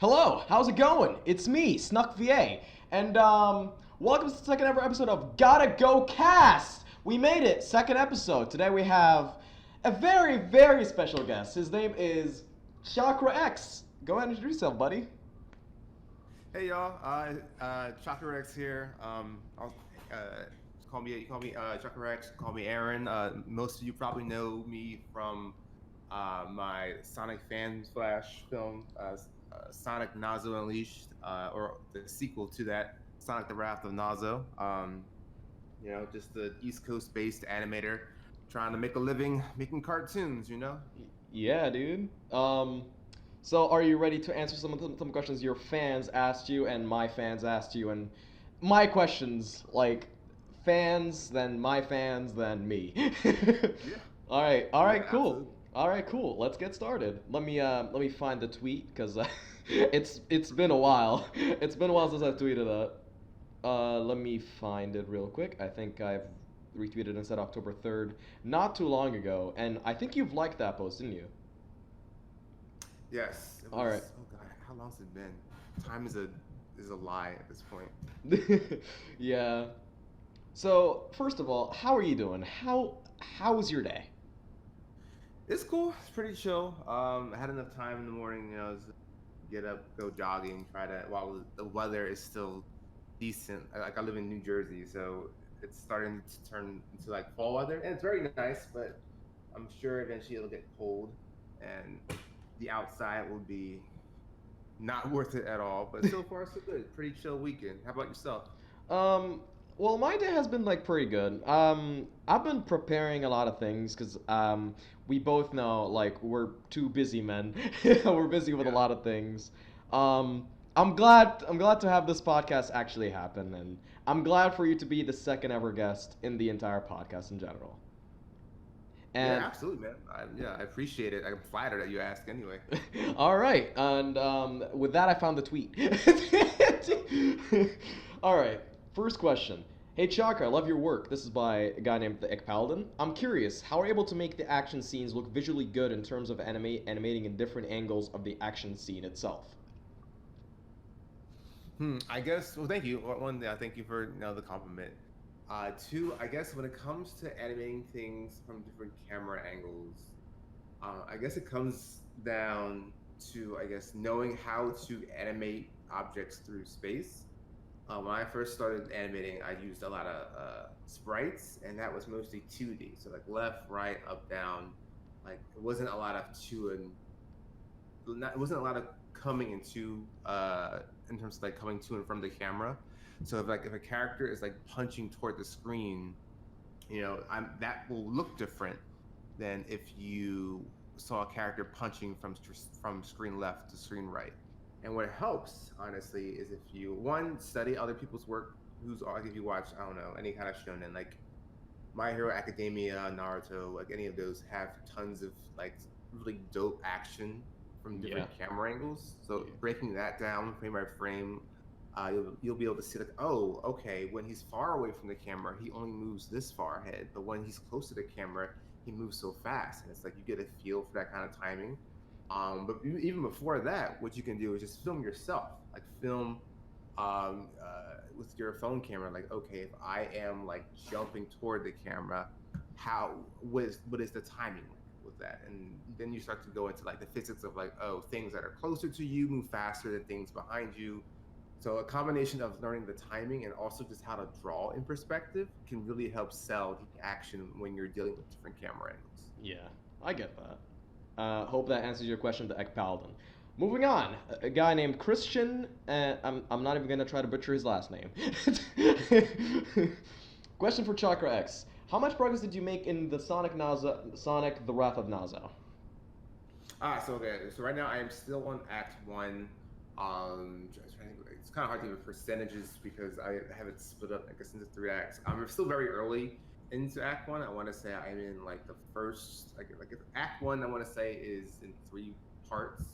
Hello, how's it going? It's me, Snuck VA, and welcome to the second ever episode of Gotta Go Cast. We made it, second episode. Today we have a very, very special guest. His name is Chakra X. Go ahead and introduce yourself, buddy. Hey y'all, Chakra X here. You call me Chakra X. Call me Aaron. Most of you probably know me from my Sonic fan slash film, Sonic Nazo Unleashed, or the sequel to that, Sonic the Wrath of Nazo. Just the East Coast based animator trying to make a living making cartoons. Yeah, dude. So are you ready to answer some questions your fans asked you and my fans asked you and my questions like fans, then my fans, then me. Yeah, All yeah, right, cool. absolutely. All right, cool. Let's get started. Let me find the tweet because it's been a while. It's been a while since I've tweeted that. Let me find it real quick. I think I've retweeted and said October 3rd, not too long ago, and I think you've liked that post, didn't you? Yes, it All right. was. Oh God, how long's it been? Time is a lie at this point. Yeah. So first of all, how are you doing? How was your day? It's cool. It's pretty chill. I had enough time in the morning, to get up, go jogging, try to while the weather is still decent. Like I live in New Jersey, so it's starting to turn into like fall weather, and it's very nice. But I'm sure eventually it'll get cold, and the outside will be not worth it at all. But so far so good. Pretty chill weekend. How about yourself? Um, well, my day has been like pretty good. I've been preparing a lot of things because we both know like we're two busy men. We're busy with a Yeah. lot of things. I'm glad to have this podcast actually happen, and I'm glad for you to be the second ever guest in the entire podcast in general. Yeah, And absolutely, man. I appreciate it. I'm flattered that you asked anyway. all right, and with that, I found the tweet. All right, first question. Hey Chaka, I love your work. This is by a guy named the Ekpaldin. I'm curious, how are you able to make the action scenes look visually good in terms of animating in different angles of the action scene itself? I guess. Well, thank you. One, thank you for the compliment. Two, I guess when it comes to animating things from different camera angles, I guess it comes down to knowing how to animate objects through space. When I first started animating, I used a lot of sprites, and that was mostly 2D. So like left, right, up, down. Like it wasn't a lot of it wasn't a lot of coming into in terms of like coming to and from the camera. So if a character is like punching toward the screen, that will look different than if you saw a character punching from screen left to screen right. And what helps, honestly, is if you one study other people's work. Who's like if you watch, I don't know, any kind of shonen like My Hero Academia, Naruto, like any of those have tons of like really dope action from Yeah. different camera angles. So Yeah. breaking that down frame by frame, you'll be able to see like, oh, okay, when he's far away from the camera, he only moves this far ahead, but when he's close to the camera, he moves so fast, and it's like you get a feel for that kind of timing. But even before that, what you can do is just film yourself, like film with your phone camera. Like, okay, if I am like jumping toward the camera, how what is the timing like with that? And then you start to go into like the physics of like, oh, things that are closer to you move faster than things behind you. So a combination of learning the timing and also just how to draw in perspective can really help sell the action when you're dealing with different camera angles. Yeah, I get that. Hope that answers your question to Ekpaldin. Moving on, a guy named Christian. I'm not even gonna try to butcher his last name. Question for Chakra X: how much progress did you make in the Sonic the Wrath of Nazo? So okay, so right now I am still on Act One. It's kind of hard to give percentages because I have it split up, I guess, into three acts. I'm still very early into Act One. I want to say I'm in like the first, if Act One. I want to say is in three parts.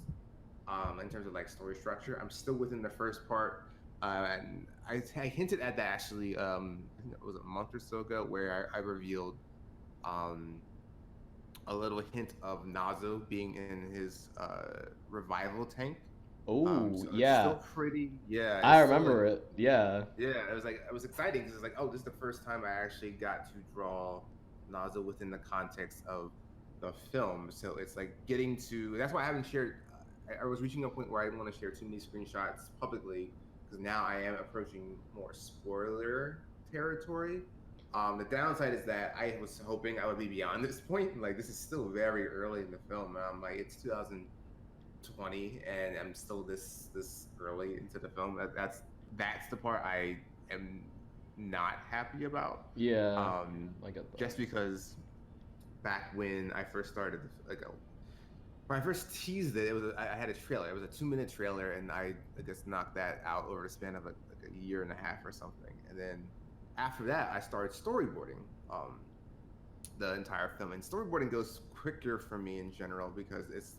In terms of like story structure, I'm still within the first part. And I hinted at that actually. I think it was a month or so ago where I revealed um, a little hint of Nazo being in his revival tank. Oh, So it's yeah. still pretty, yeah, I it's still remember it. Yeah. yeah, it was exciting because it's like, oh, this is the first time I actually got to draw Nazo within the context of the film. So it's like getting to, that's why I haven't shared, I was reaching a point where I didn't want to share too many screenshots publicly because now I am approaching more spoiler territory. The downside is that I was hoping I would be beyond this point. Like, this is still very early in the film. And I'm like, it's 2020 and I'm still this early into the film. That's the part I am not happy about. Yeah. Um, I get that. just because back when I first started, like when I first teased it, I had a trailer. It was a 2 minute trailer, and I just knocked that out over the span of like a year and a half or something. And then after that, I started storyboarding the entire film. And storyboarding goes quicker for me in general because it's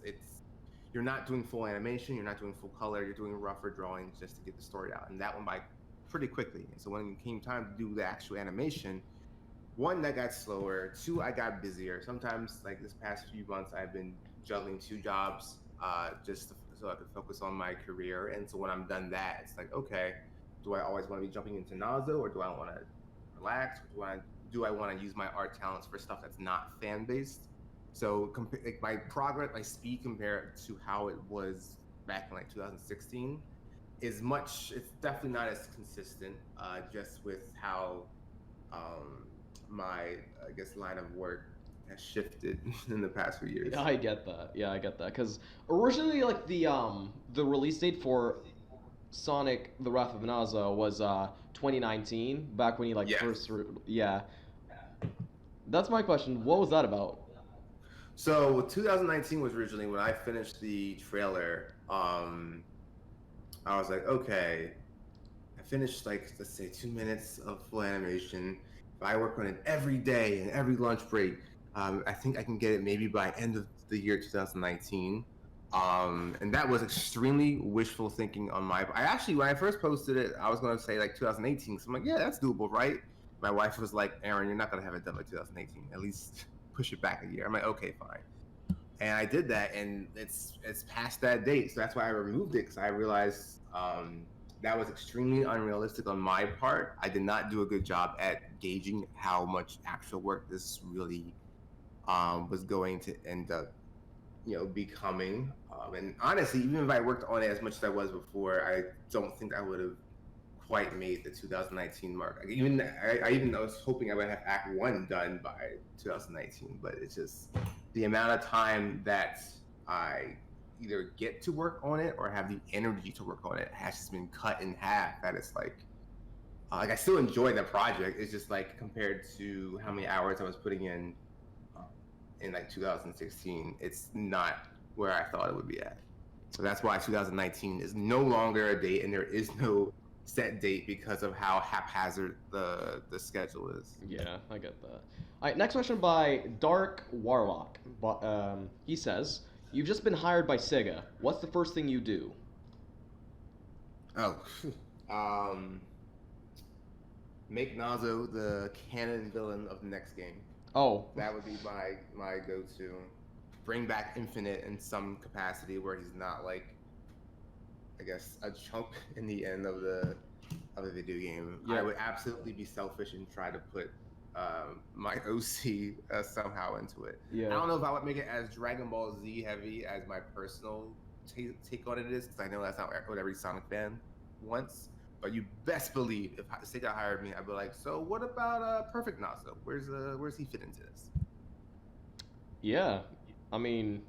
you're not doing full animation, you're not doing full color, you're doing rougher drawings just to get the story out. And that went by pretty quickly. And so when it came time to do the actual animation, one, that got slower. Two, I got busier. Sometimes, like this past few months, I've been juggling 2 jobs so I could focus on my career. And so when I'm done that, it's like, okay, do I always want to be jumping into Nazo, or do I want to relax? Or do I want to use my art talents for stuff that's not fan based? So like my progress, my speed compared to how it was back in like 2016 is much. It's definitely not as consistent. Just with how my I guess line of work has shifted in the past few years. Yeah, I get that. Yeah, I get that. Because originally, like the release date for Sonic: The Wrath of Naza was 2019, back when he like Yes. yeah. That's my question. What was that about? So 2019 was originally when I finished the trailer. I was like, okay, I finished like let's say 2 minutes of full animation. If I work on it every day and every lunch break, I think I can get it maybe by end of the year 2019. And that was extremely wishful thinking on my. I actually, when I first posted it, I was going to say like 2018. So I'm like, yeah, that's doable, right? My wife was like, Aaron, you're not going to have it done by 2018. At least push it back a year. I'm like, okay, fine. And I did that, and it's past that date. So that's why I removed it because I realized that was extremely unrealistic on my part. I did not do a good job at gauging how much actual work this really was going to end up becoming. And honestly, even if I worked on it as much as I was before, I don't think I would have quite made the 2019 mark. Like, I even was hoping I would have Act 1 done by 2019, but it's just the amount of time that I either get to work on it or have the energy to work on it has just been cut in half. That it's like I still enjoy the project. It's just like compared to how many hours I was putting in like 2016, it's not where I thought it would be at. So that's why 2019 is no longer a date, and there is no set date because of how haphazard the schedule is. Yeah, I get that. All right, next question by Dark Warlock. He says, "You've just been hired by Sega. What's the first thing you do?" Oh, make Nazo the canon villain of the next game. Oh, That would be my go-to. Bring back Infinite in some capacity where he's not like, I guess, a chump in the end of the video game. Yeah. I would absolutely be selfish and try to put my OC somehow into it. Yeah. I don't know if I would make it as Dragon Ball Z heavy as my personal take on it is, because I know that's not what every Sonic fan wants. But you best believe if Sega hired me, I'd be like, so what about Perfect Nazo? Where's he fit into this? Yeah, I mean,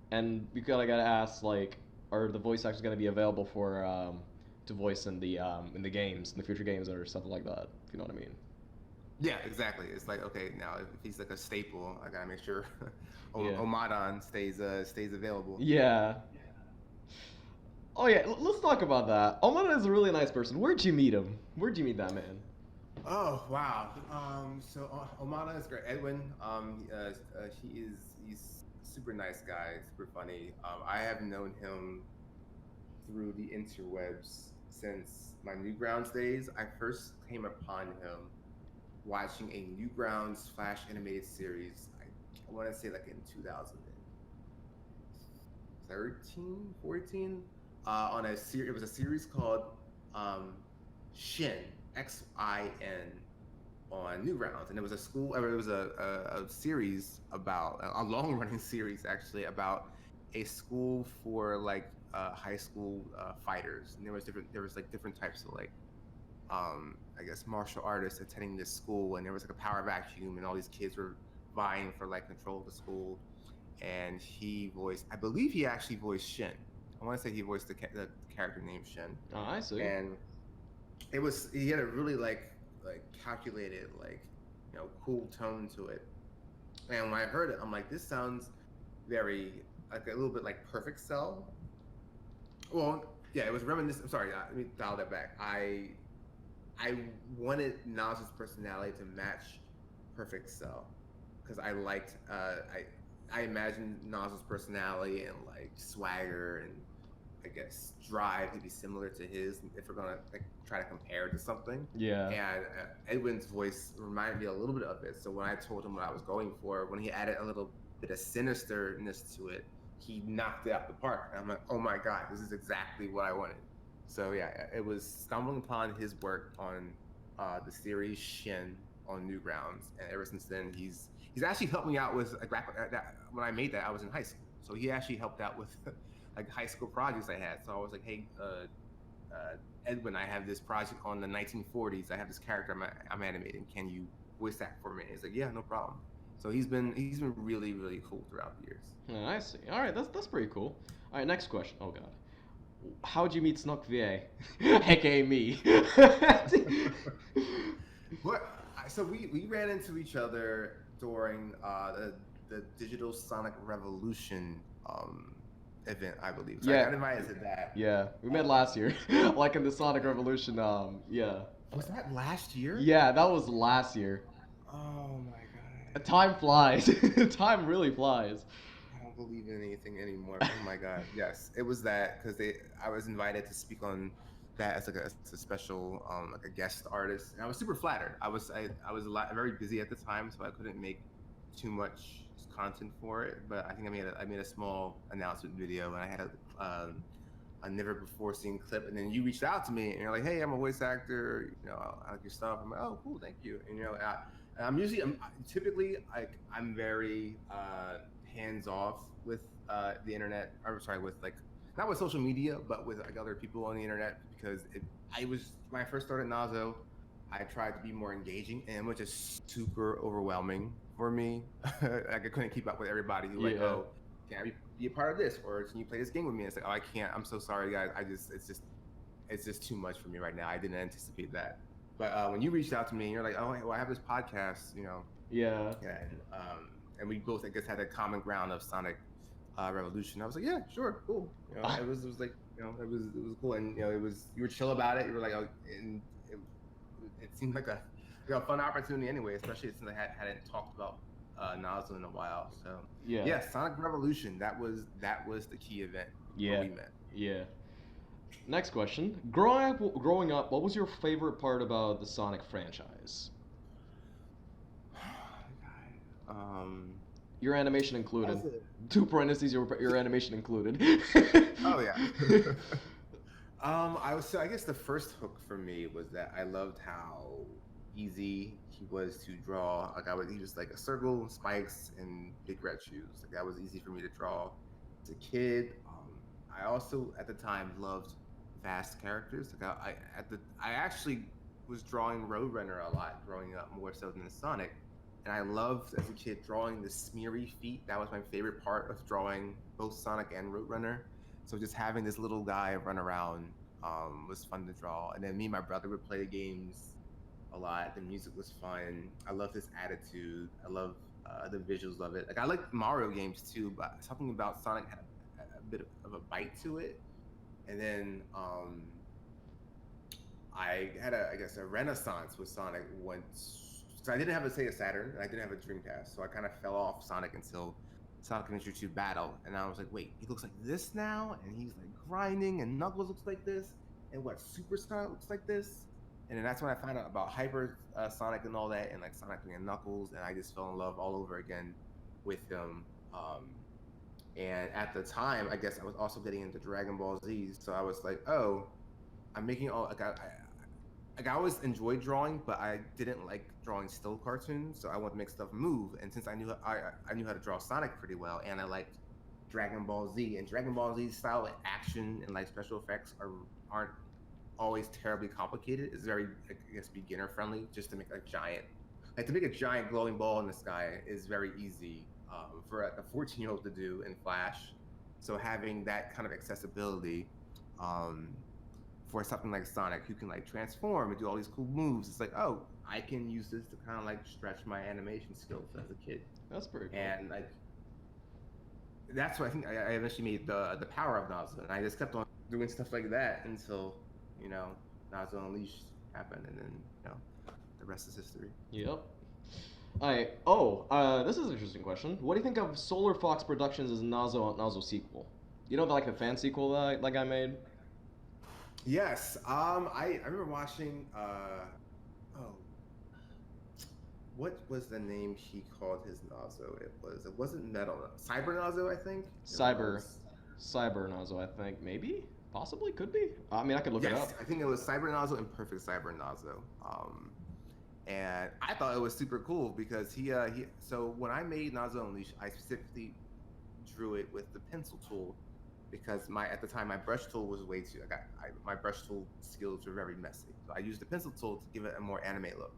and you gotta ask, like, are the voice actors gonna be available for to voice in the games, in the future games, or stuff like that? If you know what I mean. Yeah, exactly. It's like, okay, now if he's like a staple, I gotta make sure Yeah. Omadon stays available. Yeah. Oh yeah, let's talk about that. Omada is a really nice person. Where'd you meet him? Where'd you meet that man? Oh wow. So Omada is great. Edwin. He's a super nice guy, super funny. I have known him through the interwebs since my Newgrounds days. I first came upon him watching a Newgrounds Flash animated series. I want to say like in 2013, 14. on a series. It was a series called um, Shin Xin on Newgrounds, and it was a school. Or it was a series about a long running series actually about a school for like high school fighters, and there was like different types of like I guess martial artists attending this school, and there was like a power vacuum, and all these kids were vying for like control of the school. And he voiced, I believe he actually voiced Shin. I want to say he voiced the character named Shin, Oh, I see. and he had a really like calculated like cool tone to it. And when I heard it, I'm like, this sounds very like a little bit like Perfect Cell. Well, yeah, it was reminiscent. I'm sorry, let me dial that back. I wanted Nas's personality to match Perfect Cell because I liked I imagined Nas's personality and like swagger and I guess drive to be similar to his if we're gonna like try to compare it to something. Yeah. And Edwin's voice reminded me a little bit of it. So when I told him what I was going for, when he added a little bit of sinisterness to it, he knocked it out the park. And I'm like, oh my god, this is exactly what I wanted. So yeah, it was stumbling upon his work on the series Shin on Newgrounds, and ever since then he's actually helped me out with like when I made that I was in high school, so he actually helped out with like high school projects I had. So I was like, hey, Edwin, I have this project on the 1940s. I have this character I'm animating. Can you voice that for me? And he's like, yeah, no problem. So he's been really really cool throughout the years. Yeah, I see. All right, that's pretty cool. All right, next question. Oh god. How'd you meet Snook VA, aka me? What? So we ran into each other during the Digital Sonic Revolution event, I believe. So I got invited to that. Yeah, we met last year, like in the Sonic Revolution. Yeah. Was that last year? Yeah, that was last year. Oh my god. Time flies. Time really flies. I don't believe in anything anymore. Oh my god. Yes, it was that because I was invited to speak on that as like as a special like a guest artist, and I was super flattered. I was very busy at the time, so I couldn't make too much content for it. But I think I made a small announcement video, and I had a never before seen clip. And then you reached out to me, and you're like, "Hey, I'm a voice actor. I like your stuff." I'm like, "Oh, cool, thank you." And I'm typically I'm very hands off with the internet. I'm sorry, with like not with social media, but with like other people on the internet because when I first started Nazo, I tried to be more engaging, and it was just super overwhelming for me. Like I couldn't keep up with everybody who like, oh, can I be a part of this, or can you play this game with me? And it's like, oh, I can't. I'm so sorry, guys. It's just too much for me right now. I didn't anticipate that. But when you reached out to me, you're like, oh, well, I have this podcast, Yeah. And we both, I guess, had a common ground of Sonic Revolution. I was like, yeah, sure, cool. It was like, it was cool, and you were chill about it. You were like, oh, and it seemed like a fun opportunity anyway, especially since I hadn't talked about Nazo in a while. So yeah, Sonic Revolution. That was the key event where we met. Yeah. Next question. Growing up, what was your favorite part about the Sonic franchise? Your animation included. 2 parentheses, your animation included. Oh yeah. I guess the first hook for me was that I loved how easy he was to draw. Like he was like a circle, spikes, and big red shoes. Like that was easy for me to draw as a kid. I also at the time loved fast characters. Like I actually was drawing Roadrunner a lot growing up, more so than Sonic. And I loved as a kid drawing the smeary feet. That was my favorite part of drawing both Sonic and Roadrunner. So just having this little guy run around was fun to draw. And then me and my brother would play the games a lot. The music was fun. I love his attitude. I love the visuals of it. Like I like Mario games too, but something about Sonic had a bit of a bite to it. And then I had a renaissance with Sonic once. So I didn't have a Sega Saturn, and I didn't have a Dreamcast, so I kind of fell off Sonic until Sonic Adventure 2 Battle, and I was like, wait, he looks like this now, and he's like grinding, and Knuckles looks like this, and what, Super Sonic looks like this? And then that's when I found out about Hyper Sonic and all that, and like Sonic and Knuckles, and I just fell in love all over again with him. And at the time, I guess I was also getting into Dragon Ball Z, so I was like, oh, I'm making all like I always enjoyed drawing, but I didn't like drawing still cartoons, so I wanted to make stuff move. And since I knew how to draw Sonic pretty well, and I liked Dragon Ball Z, and Dragon Ball Z style like action and like special effects aren't always terribly complicated. It's very, I guess, beginner friendly. Just to make to make a giant glowing ball in the sky is very easy for a 14-year-old to do in Flash. So having that kind of accessibility um, for something like Sonic, who can like transform and do all these cool moves, it's like, oh, I can use this to kind of like stretch my animation skills as a kid. That's pretty cool. And like that's what I think I eventually made the power of Nazo, and I just kept on doing stuff like that until Nazo Unleashed happened, and then the rest is history. Yep. This is an interesting question. What do you think of Solar Fox Productions' Nazo sequel? You know, like the fan sequel that guy made? Yes. I remember watching. What was the name he called his Nazo? It wasn't Metal. Cyber Nazo, I think. Cyber Nazo, I think. Maybe? Possibly? Could be? I mean, I could look it up. I think it was Cyber Nazo and Perfect Cyber Nazo. And I thought it was super cool because so when I made Nazo Unleashed, I specifically drew it with the pencil tool because at the time my brush tool was way too. My brush tool skills were very messy, so I used the pencil tool to give it a more anime look.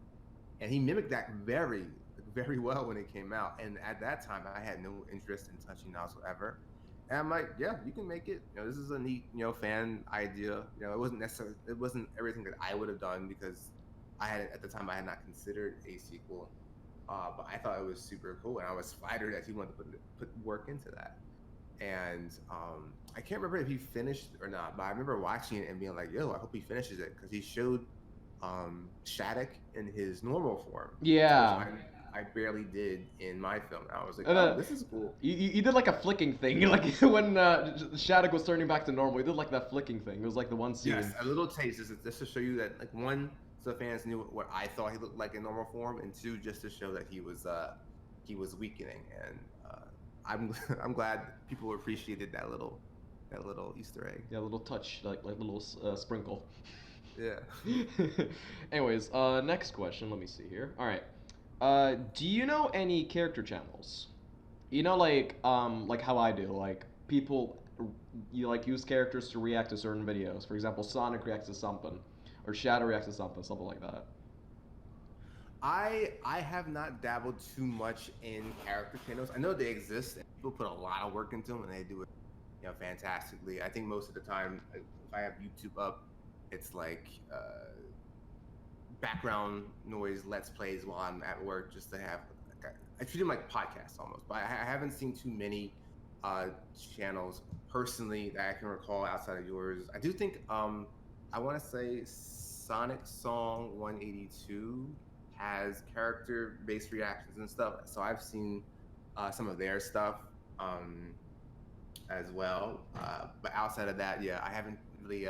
And he mimicked that very, very well when it came out. And at that time, I had no interest in touching Nazo ever. And I'm like, yeah, you can make it. This is a neat, fan idea. It wasn't everything that I would have done because at the time I had not considered a sequel. But I thought it was super cool, and I was flattered that he wanted to put work into that. And I can't remember if he finished or not, but I remember watching it and being like, yo, I hope he finishes it, because he showed Shattuck in his normal form. Yeah. I barely did in my film. I was like, oh, this is cool. You did like a flicking thing, like when Shattuck was turning back to normal. You did like that flicking thing. It was like the one scene. Yes, a little taste, just to show you that, like, one, so fans knew what I thought he looked like in normal form, and two, just to show that he was weakening. And I'm glad people appreciated that little Easter egg. Yeah, a little touch, like little sprinkle. Yeah. Anyways, next question. Let me see here. All right. Do you know any character channels? Like how I do. Like people, use characters to react to certain videos. For example, Sonic reacts to something, or Shadow reacts to something like that. I have not dabbled too much in character channels. I know they exist, and people put a lot of work into them, and they do it, fantastically. I think most of the time, if I have YouTube up, it's like background noise, let's plays while I'm at work, just to have. I treat them like podcasts almost, but I haven't seen too many channels personally that I can recall outside of yours. I do think I want to say Sonic Song 182 has character-based reactions and stuff, so I've seen some of their stuff as well. But outside of that, yeah, I haven't really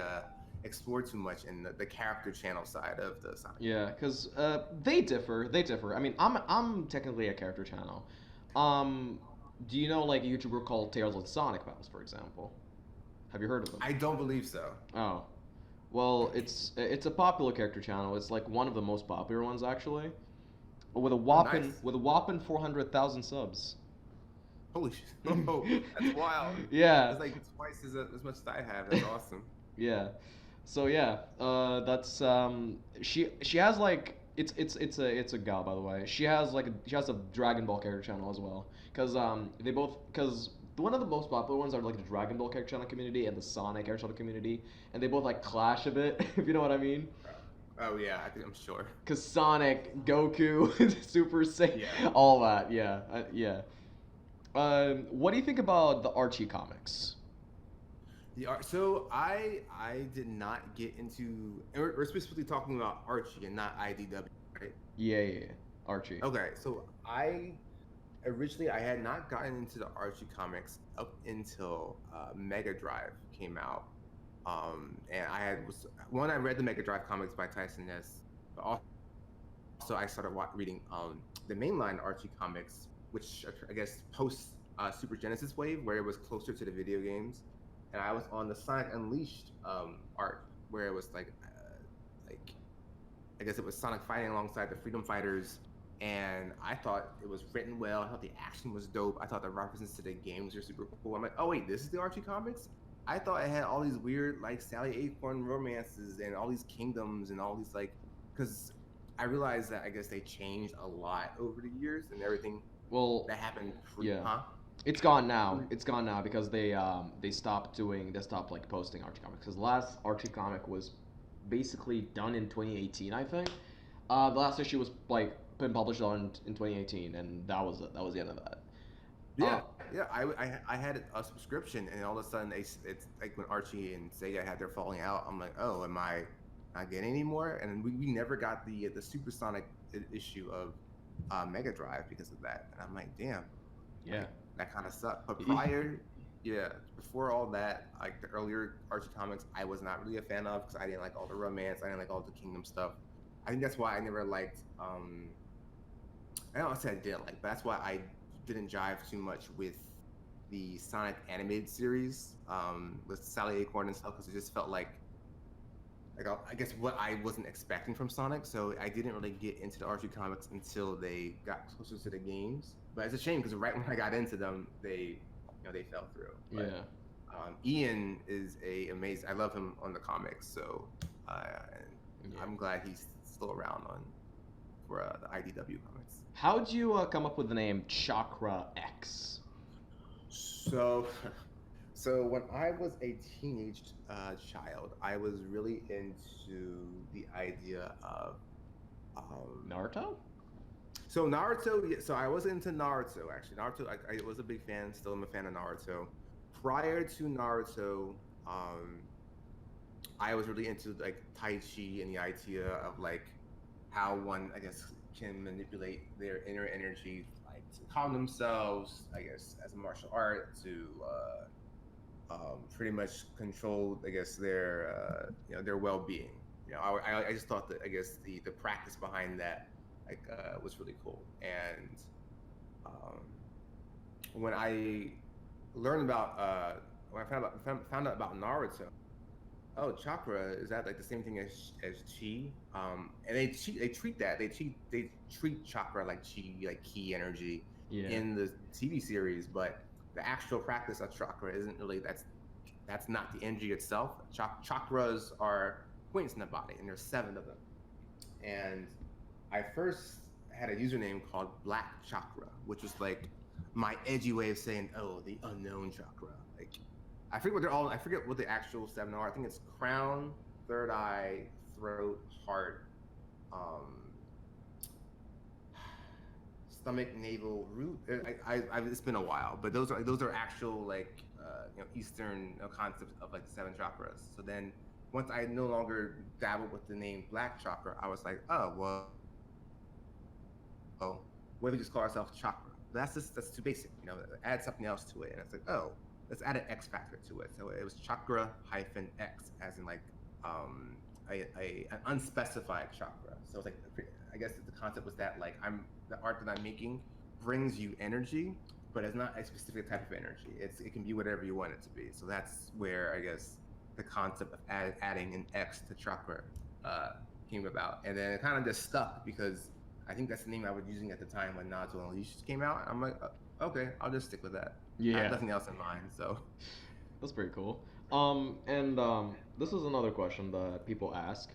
explored too much in the character channel side of the Sonic. Yeah, because they differ. I mean, I'm technically a character channel. Do you know like a YouTuber called Tales of Sonic Mouse, for example? Have you heard of them? I don't believe so. Oh, well, it's a popular character channel. It's like one of the most popular ones, actually, with a whopping 400,000 subs. Holy shit! Oh, that's wild. Yeah. It's like twice as much as I have. That's awesome. Yeah. So yeah, that's she has like it's a gal, by the way. She has a Dragon Ball character channel as well, because one of the most popular ones are like the Dragon Ball character channel community and the Sonic character channel community, and they both like clash a bit, if you know what I mean. Oh yeah, I'm sure. Cause Sonic, Goku, Super Saiyan, yeah. All that, yeah, yeah. What do you think about the Archie comics? So I did not get into. We're specifically talking about Archie and not IDW, right? Yeah, Archie. Okay, so originally I had not gotten into the Archie comics up until Mega Drive came out, and I read the Mega Drive comics by Tyson Ness, but also I started reading the mainline Archie comics, which I guess post Super Genesis wave where it was closer to the video games, and I was on the Sonic Unleashed art where it was like I guess it was Sonic fighting alongside the Freedom Fighters, and I thought it was written well. I thought the action was dope. I thought the references to the games were super cool. I'm like, oh wait, this is the Archie comics. I thought it had all these weird like Sally Acorn romances and all these kingdoms and all these like, because I realized that I guess they changed a lot over the years and everything Well, that happened. yeah. Huh? It's gone now. It's gone now because they stopped like posting Archie comics. Because the last Archie comic was basically done in 2018, I think. The last issue was like been published on in 2018, and that was it. That was the end of that. Yeah, yeah. I had a subscription, and all of a sudden it's like when Archie and Sega had their falling out. I'm like, oh, am I not getting any more? And we never got the Supersonic issue of Mega Drive because of that. And I'm like, damn. Yeah. Like, that kind of sucked. But prior, yeah, before all that, like the earlier Archie comics, I was not really a fan of because I didn't like all the romance. I didn't like all the Kingdom stuff. I think that's why I never liked. I don't want to say I didn't like, but that's why I didn't jive too much with the Sonic animated series with Sally Acorn and stuff because it just felt like I guess what I wasn't expecting from Sonic. So I didn't really get into the Archie comics until they got closer to the games. But it's a shame because right when I got into them, they fell through. But, Yeah. Ian is amazing. I love him on the comics, so I'm glad he's still around for the IDW comics. How'd you come up with the name Chakra X? So when I was a teenage child, I was really into the idea of Naruto? So Naruto, yeah, so I was into Naruto actually. Naruto, I was a big fan. Still am a fan of Naruto. Prior to Naruto, I was really into like Tai Chi and the idea of like how one, I guess, can manipulate their inner energy, like to calm themselves, I guess, as a martial art to pretty much control, I guess, their their well-being. I just thought that I guess the practice behind that was really cool. And when I learned about when I found out about Naruto, oh, chakra, is that like the same thing as chi? And they treat chakra like chi, like ki energy in the TV series, but the actual practice of chakra isn't really that's not the energy itself. Chakras are points in the body, and there's 7 of them. And I first had a username called Black Chakra, which was like my edgy way of saying, oh, the unknown chakra. Like I forget what the actual 7 are. I think it's crown, third eye, throat, heart, stomach, navel, root. It's been a while, but those are actual like Eastern concepts of like the 7 chakras. So then once I no longer dabbled with the name Black Chakra, I was like, oh well, what if we just call ourselves Chakra? That's too basic, add something else to it. And it's like, oh, let's add an X factor to it. So it was Chakra hyphen X, as in like an unspecified chakra. So it's like, I guess the concept was that like the art that I'm making brings you energy, but it's not a specific type of energy. It can be whatever you want it to be. So that's where I guess the concept of adding an X to chakra came about. And then it kind of just stuck because I think that's the name I was using at the time when Nazo Unleashed came out. I'm like, okay, I'll just stick with that. Yeah. I have nothing else in mind, so. That's pretty cool. This is another question that people ask.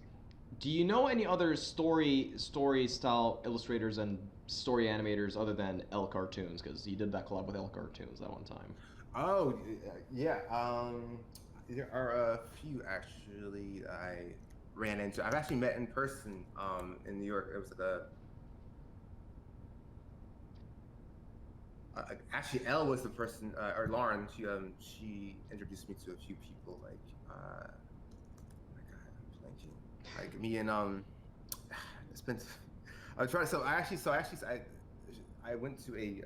Do you know any other story style illustrators and story animators other than L Cartoons? Because you did that collab with L Cartoons at one time. Oh, yeah. There are a few actually I ran into. I've actually met in person in New York. It was actually, Elle was the person, or Lauren. She introduced me to a few people, like, oh my God, I'm blanking. Like me and it's been. I was trying. So I went to a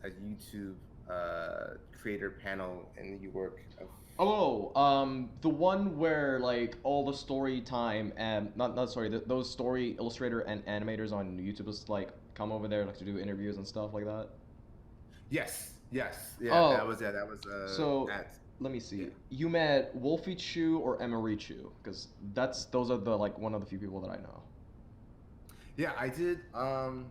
YouTube creator panel in New York. The one where like all the story time and those story illustrator and animators on YouTube just like come over there like to do interviews and stuff like that. Yes, yeah. Oh, That was That was so at let me yeah. see. You met Wolfie Chu or Emery Chu? Because those are the like one of the few people that I know. Yeah, I did. I'm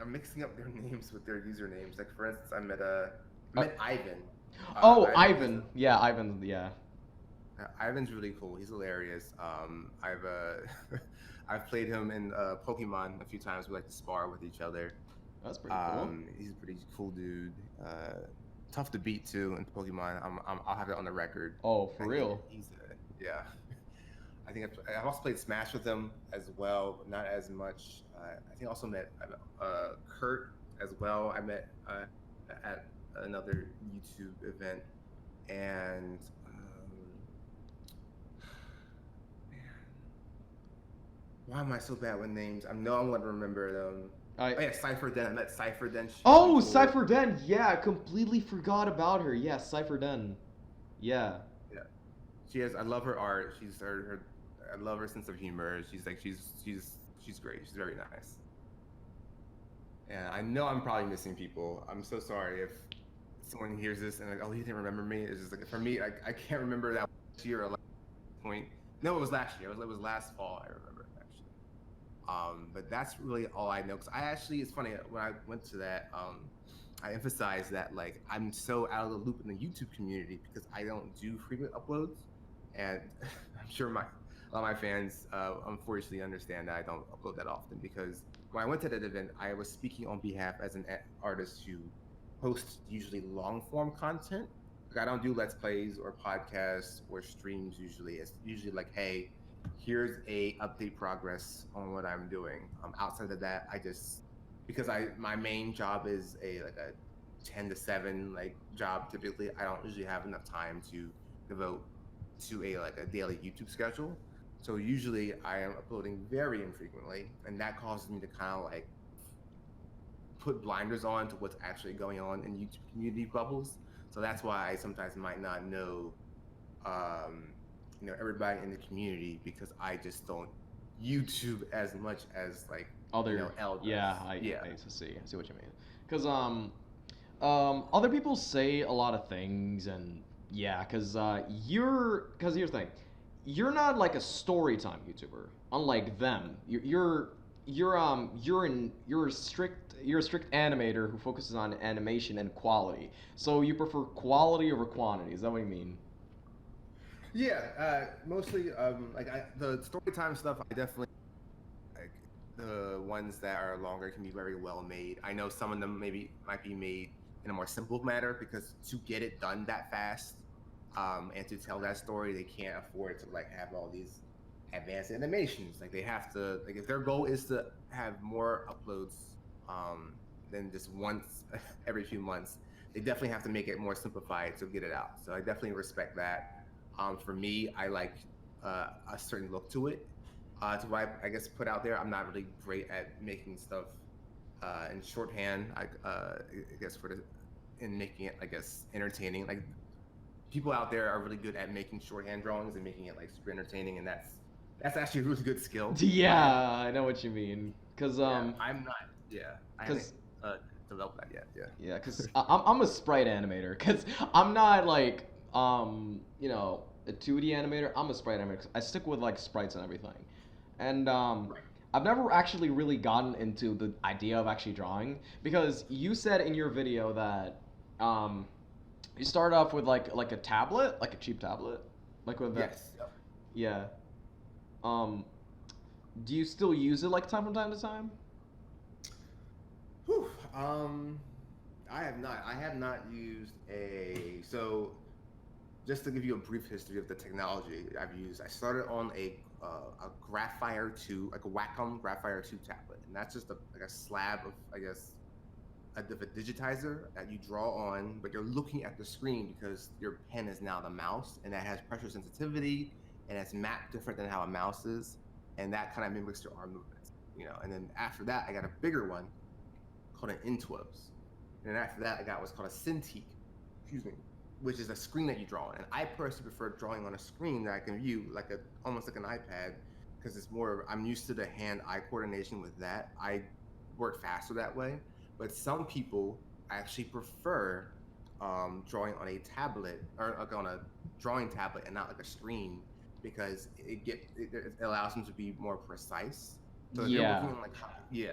mixing up their names with their usernames. Like for instance, I Uh, met Ivan. oh, Ivan is Ivan. Yeah, Ivan. Yeah, Ivan's really cool. He's hilarious. I've I've played him in Pokemon a few times. We like to spar with each other. that's pretty cool. He's a pretty cool dude. Tough to beat too in Pokemon. I'll have it on the record. Oh, for real? He's yeah. I think I've also played Smash with him as well, but not as much. I think I also met Kurt as well. I met at another YouTube event, and man, why am I so bad with names? I know I'm gonna remember them. I. Oh yeah, Cypher Den. I met Cypher Den. She's really Oh, cool. Cypher Den. Yeah, I completely forgot about her. Yeah, Cypher Den. Yeah. Yeah, she has. I love her art. Her. I love her sense of humor. She's great. She's very nice. And I know I'm probably missing people. I'm so sorry if someone hears this and like, oh, he didn't remember me. It's just like for me, I can't remember that year or last point. No, it was last year. It was last fall. I remember actually. But that's really all I know. Because I actually, it's funny when I went to that. I emphasized that like I'm so out of the loop in the YouTube community because I don't do frequent uploads, and I'm sure a lot of my fans unfortunately understand that I don't upload that often because when I went to that event, I was speaking on behalf as an artist who hosts usually long form content. Like, I don't do let's plays or podcasts or streams usually. It's usually like, hey, here's a update progress on what I'm doing. Outside of that, I just because my main job is a 10 to 7 like job typically. I don't usually have enough time to devote to a daily YouTube schedule. So usually I am uploading very infrequently, and that causes me to kind of like put blinders on to what's actually going on in YouTube community bubbles. So that's why I sometimes might not know, everybody in the community because I just don't YouTube as much as like Other. L does. Yeah, Yeah. I see. I see what you mean. Because other people say a lot of things, and yeah, because here's the thing, you're not like a story time YouTuber, unlike them. You're a strict animator who focuses on animation and quality. So you prefer quality over quantity. Is that what you mean? Yeah, mostly the story time stuff. I definitely like the ones that are longer can be very well made. I know some of them maybe might be made in a more simple manner because to get it done that fast, and to tell that story, they can't afford to like have all these advanced animations. Like they have to like if their goal is to have more uploads than just once every few months, they definitely have to make it more simplified to get it out. So I definitely respect that. For me, I like a certain look to it. To what I guess put out there, I'm not really great at making stuff in shorthand. I guess in making it, I guess, entertaining. Like people out there are really good at making shorthand drawings and making it like super entertaining, and that's actually a really good skill. Yeah, I know what you mean. Cause Yeah, I'm not. Yeah, I haven't cause developed that yet. Yeah. yeah, cause I'm a sprite animator. Cause I'm not like a 2D animator. I'm a sprite animator. 'Cause I stick with like sprites and everything, and Right. I've never actually really gotten into the idea of actually drawing because you said in your video that um you start off with like a tablet, like a cheap tablet, like with that. Yes. Yep. Yeah. Um, do you still use it like time from time to time? Whew. I have not. I have not used a. So, just to give you a brief history of the technology I've used, I started on a Graphire 2, like a Wacom Graphire 2 tablet, and that's just like a slab of, I guess, of a digitizer that you draw on, but you're looking at the screen because your pen is now the mouse, and that has pressure sensitivity, and it's mapped different than how a mouse is, and that kind of mimics your arm movements, And then after that, I got a bigger one called an Intuos, and then after that, I got what's called a Cintiq, excuse me, which is a screen that you draw on. And I personally prefer drawing on a screen that I can view like almost like an iPad, because it's more. I'm used to the hand-eye coordination with that. I work faster that way. But some people I actually prefer drawing on a tablet or like on a drawing tablet and not like a screen because it allows them to be more precise. So if they're working Yeah. on like yeah,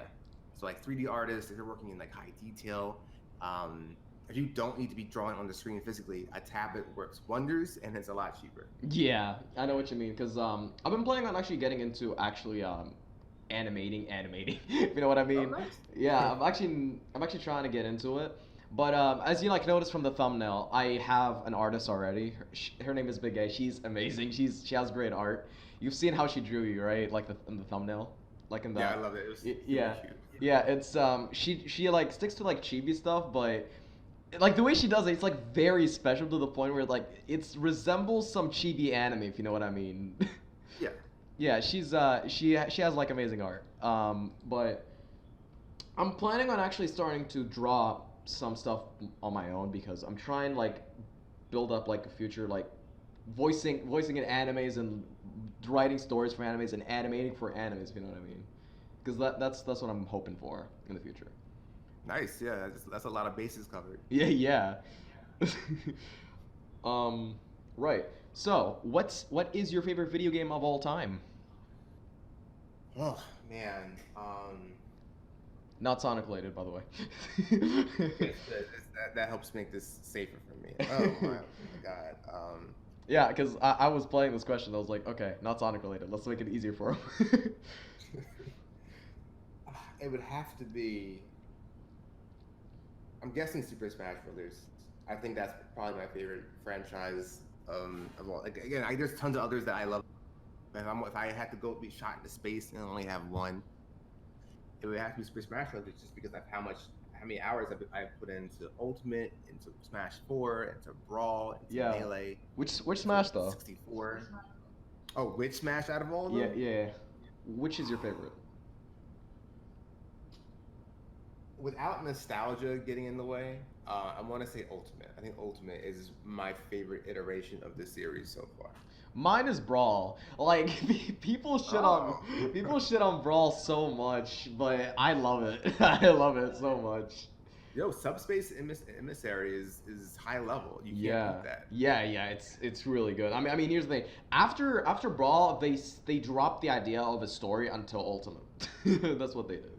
so like 3D artists, if they're working in like high detail, um, if you don't need to be drawing on the screen physically, a tablet works wonders and it's a lot cheaper. Yeah, I know what you mean because I've been planning on actually getting into actually animating, if you know what I Oh, mean. nice. Yeah, I'm actually trying to get into it. But as you like noticed from the thumbnail, I have an artist already. Her name is Big A. She's amazing. She has great art. You've seen how she drew you, right? Like in the thumbnail, like in Yeah, I the love it. It was super yeah. cute. Yeah, it's she like sticks to like chibi stuff, but like the way she does it, it's like very special to the point where like it resembles some chibi anime, if you know what I mean. Yeah. Yeah, she has like amazing art. But I'm planning on actually starting to draw some stuff on my own because I'm trying like build up like a future like voicing in animes and writing stories for animes and animating for animes, if you know what I mean. Because that's what I'm hoping for in the future. Nice. Yeah, that's a lot of bases covered. Yeah, yeah. um, right. So, what is your favorite video game of all time? Oh man. Not Sonic related, by the way. Good. Good. That helps make this safer for me. Oh my God. Yeah, because I was playing this question. I was like, okay, not Sonic related. Let's make it easier for him. It would have to be. I'm guessing Super Smash Brothers. I think that's probably my favorite franchise of all. Like, again, there's tons of others that I love. If I had to go be shot into space and only have one, it would have to be Super Smash Brothers, just because of how many hours I've put into Ultimate, into Smash 4, into Brawl, into Yeah. Melee, Which into Smash though? 64. Oh, which Smash out of all of Yeah, them? yeah. Which is your favorite? Without nostalgia getting in the way, I want to say Ultimate. I think Ultimate is my favorite iteration of the series so far. Mine is Brawl. Like people shit on Oh, people shit on Brawl so much, but I love it. I love it so much. yo, Subspace Emissary is high level. You can't Yeah, beat that. yeah. It's really good. I mean, here's the thing. After Brawl, they dropped the idea of a story until Ultimate. That's what they did.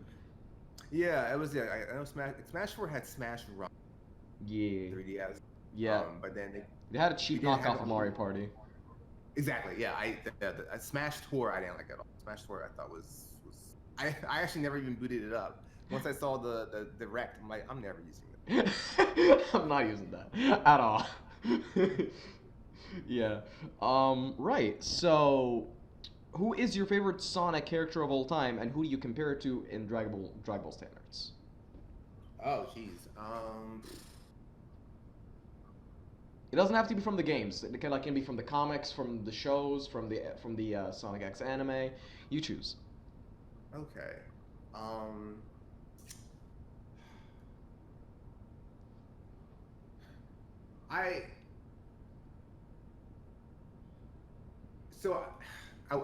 Yeah, it was. Yeah, I know Smash 4 had Smash Run Yeah, 3DS, yeah. but then They had a they cheap didn't have knockoff of Mario Party. exactly. Yeah, the Smash Tour I didn't like at all. Smash Tour I thought was I actually never even booted it up. Once I saw the rect, I'm like, I'm never using it. I'm not using that at all. Yeah. Right. So, who is your favorite Sonic character of all time, and who do you compare it to in Dragon Ball standards? Oh, jeez. It doesn't have to be from the games. It can be from the comics, from the shows, from the Sonic X anime. You choose. Okay. Um. I so I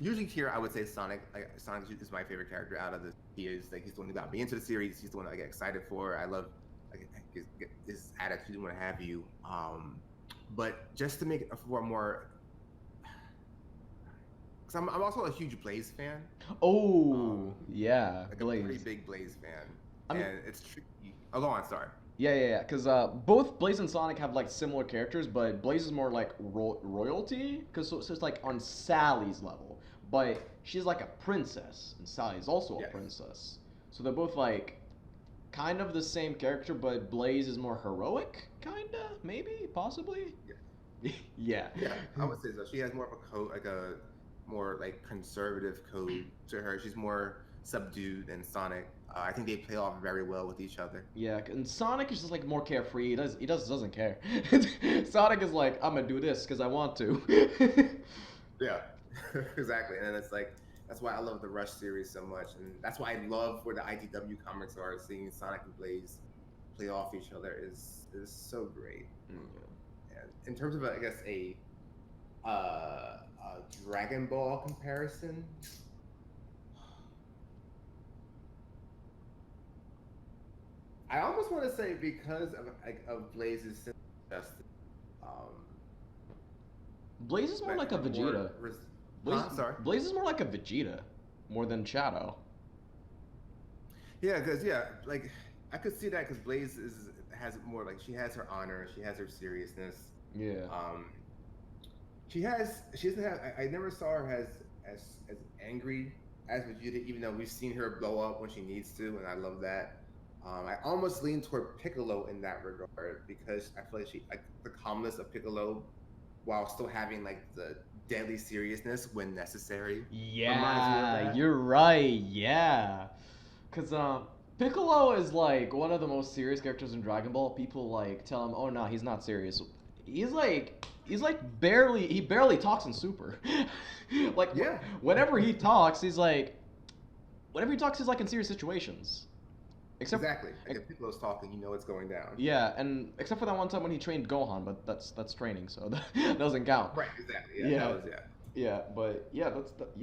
usually here I would say Sonic. Sonic is my favorite character out of the. He is like he's the one who got me into the series. He's the one that I get excited for. I love like his attitude and what have you. But just to make it for more, because I'm also a huge Blaze fan. Oh, yeah, Like a pretty Blaze. big Blaze fan, I mean, and it's tricky. Oh, go on. Sorry. yeah. Because both Blaze and Sonic have like similar characters, but Blaze is more like royalty, because so it's like on Sally's level, but she's like a princess, and Sally's also a Yes. princess. So they're both like kind of the same character, but Blaze is more heroic, kinda, maybe, possibly. Yeah. Yeah, I would say so. She has more of a code, like a more like conservative code to her. She's more subdued than Sonic. I think they play off very well with each other. Yeah, and Sonic is just like more carefree. He doesn't care. Sonic is like, I'm gonna do this because I want to. Yeah, exactly. And then it's like that's why I love the Rush series so much, and that's why I love where the IDW comics are. Seeing Sonic and Blaze play off each other is so great. And in terms of, I guess, a Dragon Ball comparison, I almost want to say because of Blaze's justice, um, Blaze is more like a Vegeta. Sorry. Blaze is more like a Vegeta, more than Shadow. Yeah, because like I could see that because Blaze has more like she has her honor, she has her seriousness. Yeah. She doesn't have. I never saw her as angry as Vegeta, even though we've seen her blow up when she needs to, and I love that. I almost lean toward Piccolo in that regard because I feel like she like the calmness of Piccolo, while still having like the deadly seriousness when necessary. Yeah, you're right. Yeah, cause Piccolo is like one of the most serious characters in Dragon Ball. People like tell him, "Oh no, he's not serious." He's like barely talks in Super. Like Yeah. whenever he talks, he's like in serious situations. Exactly. Like if Piccolo's talking, you know it's going down. Yeah, and except for that one time when he trained Gohan, but that's training, so that doesn't count. Right. Exactly. Yeah. Yeah, but yeah, that's that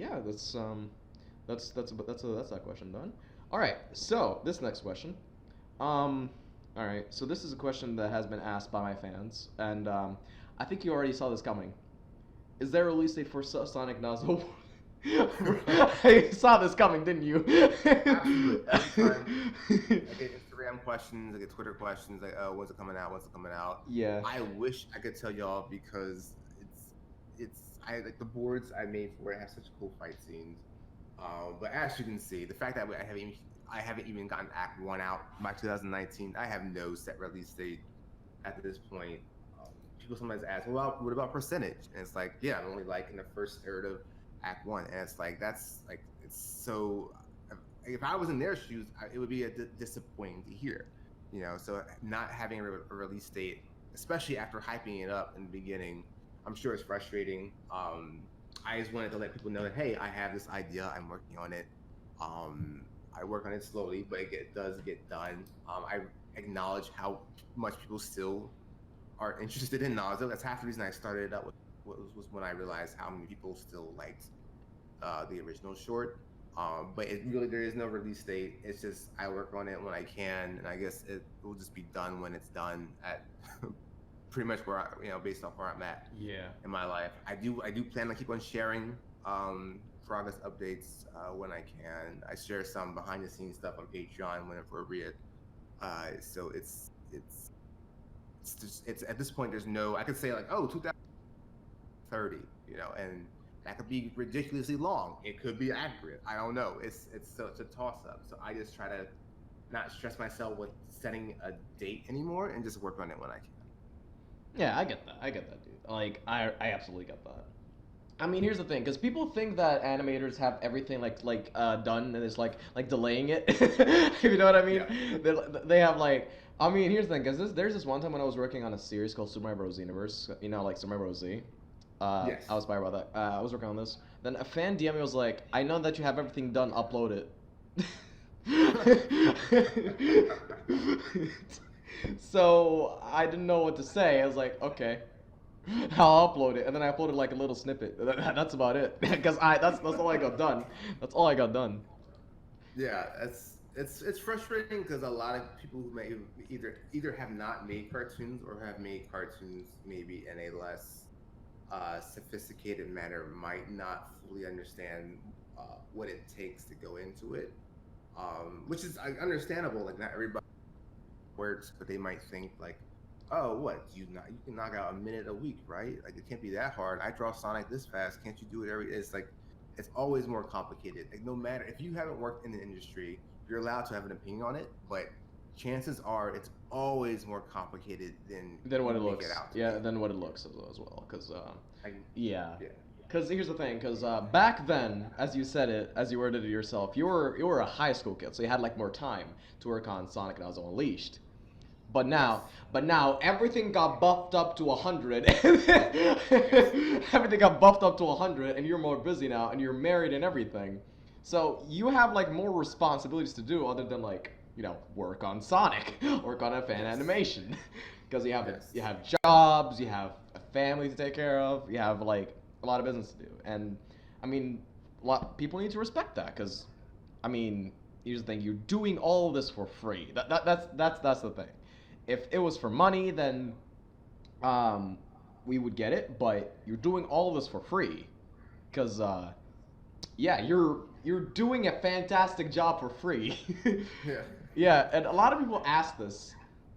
question done. All right, so this next question, all right, so this is a question that has been asked by my fans, and I think you already saw this coming. Is there a release date for Sonic Nazo? You saw this coming, didn't you? Absolutely. Every time I get Instagram questions, I get Twitter questions, like, "Oh, when's it coming out? When's it coming out?" Yeah. I wish I could tell y'all because I like the boards I made for it have such cool fight scenes. But as you can see, the fact that I haven't even gotten Act 1 out by 2019. I have no set release date at this point. People sometimes ask, "Well, what about percentage?" And it's like, yeah, I'm only like in the first third of Act 1, and it's like that's like it's so. If I was in their shoes, it would be disappointing to hear, you know. So not having a release date, especially after hyping it up in the beginning, I'm sure it's frustrating. I just wanted to let people know that hey, I have this idea, I'm working on it. I work on it slowly, but it does get done. I acknowledge how much people still are interested in Nazo. That's half the reason I started it up was when I realized how many people still liked the original short. But there is no release date. It's just I work on it when I can, and I guess it will just be done when it's done at pretty much where based off where I'm at. Yeah. In my life, I do plan to keep on sharing progress updates when I can. I share some behind the scenes stuff on Patreon when appropriate. So it's at this point there's no I could say like 2030, and that could be ridiculously long. It could be accurate. I don't know. It's a toss up. So I just try to not stress myself with setting a date anymore and just work on it when I can. Yeah, I get that, dude. Like, I absolutely get that. I mean, here's the thing, because people think that animators have everything done and it's like delaying it. If you know what I mean? Yeah. They have like. I mean, here's the thing, because there's this one time when I was working on a series called Super Mario Bros. Universe. Like Super Mario Bros. Z. Yes. I was inspired by that. I was working on this. Then a fan DM me was like, "I know that you have everything done. Upload it." So I didn't know what to say. I was like, okay, I'll upload it, and then I uploaded like a little snippet. That's about it, because that's all I got done. That's all I got done. Yeah, it's frustrating because a lot of people who may either have not made cartoons or have made cartoons maybe in a less sophisticated manner might not fully understand what it takes to go into it, which is understandable. Like not everybody works, but they might think like, oh, what you can knock out a minute a week, right? Like it can't be that hard. I draw Sonic this fast. Can't you do it It's like it's always more complicated. Like no matter if you haven't worked in the industry, you're allowed to have an opinion on it, but chances are it's always more complicated than what it looks. Than what it looks as well. Because Because here's the thing, because back then, as you worded it yourself, you were a high school kid, so you had like more time to work on Sonic Nazo Unleashed. But now everything got buffed up to 100. Everything got buffed up to 100, and you're more busy now, and you're married and everything. So you have like more responsibilities to do other than like work on Sonic, work on a fan animation, because you have jobs, you have a family to take care of, you have like a lot of business to do, and I mean, people need to respect that, because I mean, here's the thing: you're doing all of this for free. That's the thing. If it was for money, then we would get it. But you're doing all of this for free, because yeah, you're doing a fantastic job for free. Yeah. Yeah, and a lot of people ask this,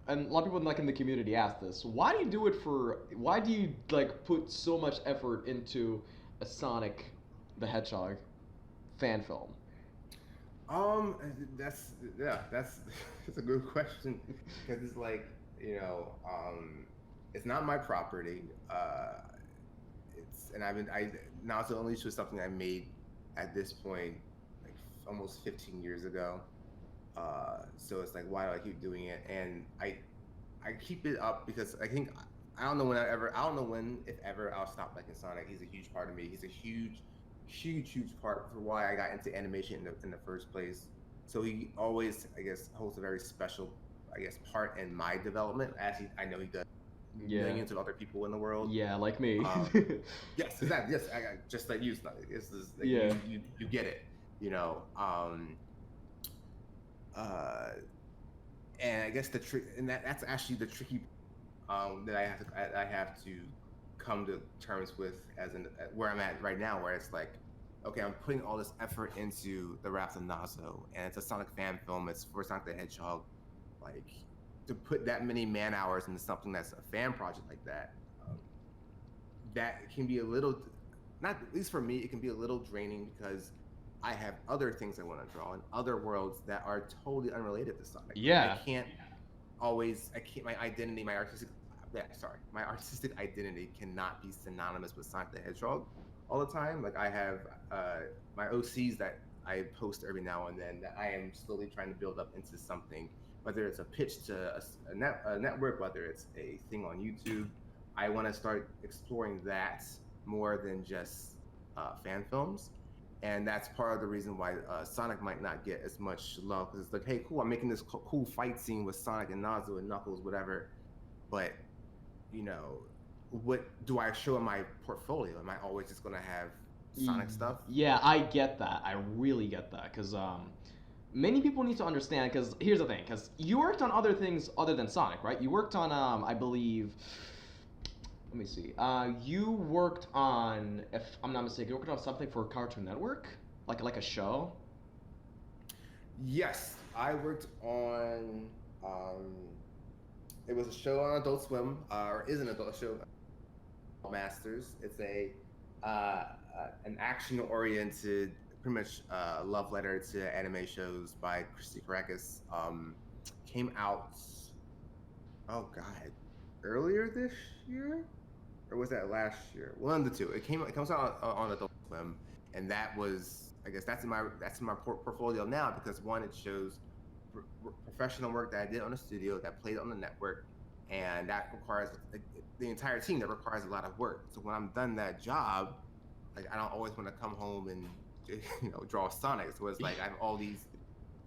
and a lot of people like in the community ask this. Why do you do it for? Why do you like put so much effort into a Sonic the Hedgehog fan film? That's that's it's a good question because it's like it's not my property. It's and I've been I Nazo Unleashed was something I made at this point like almost 15 years ago. So it's like why do I keep doing it? And I keep it up because I don't know when if ever I'll stop liking Sonic. He's a huge part of me. He's a huge part for why I got into animation in the first place. So he always, I guess, holds a very special, I guess, part in my development. I know he does millions of other people in the world. Yeah, like me. Yes, exactly. Yes, just like you. Like Yeah. you get it. You know. And I guess the trick, and that's actually the tricky that I have to come to terms with where I'm at right now, where it's like, okay, I'm putting all this effort into the Wrath of Nazo, and it's a Sonic fan film. It's for Sonic the Hedgehog. Like to put that many man hours into something that's a fan project like that, that can be a little, not at least for me, it can be a little draining because I have other things I want to draw in other worlds that are totally unrelated to Sonic. Yeah. My identity, my artistic identity cannot be synonymous with Sonic the Hedgehog all the time. Like I have my OCs that I post every now and then that I am slowly trying to build up into something, whether it's a pitch to a network, whether it's a thing on YouTube. I want to start exploring that more than just fan films. And that's part of the reason why Sonic might not get as much love, because it's like, hey, cool, I'm making this cool fight scene with Sonic and Nazo and Knuckles, whatever. But, what do I show in my portfolio? Am I always just going to have Sonic stuff? Yeah, I get that. I really get that, because many people need to understand, because here's the thing, because you worked on other things other than Sonic, right? You worked on, I believe... Let me see. You worked on, if I'm not mistaken, you worked on something for Cartoon Network, like a show. Yes, I worked on. It was a show on Adult Swim, or is an adult show. Masters. It's an action-oriented, pretty much love letter to anime shows by Cintiq. Came out. Oh God, earlier this year. Or was that last year? One of the two. It comes out on Adult Swim, and that was, I guess, that's in my portfolio now because one, it shows professional work that I did on the studio that played on the network, and that requires the entire team. That requires a lot of work. So when I'm done that job, like I don't always want to come home and draw Sonic. So it's like I have all these,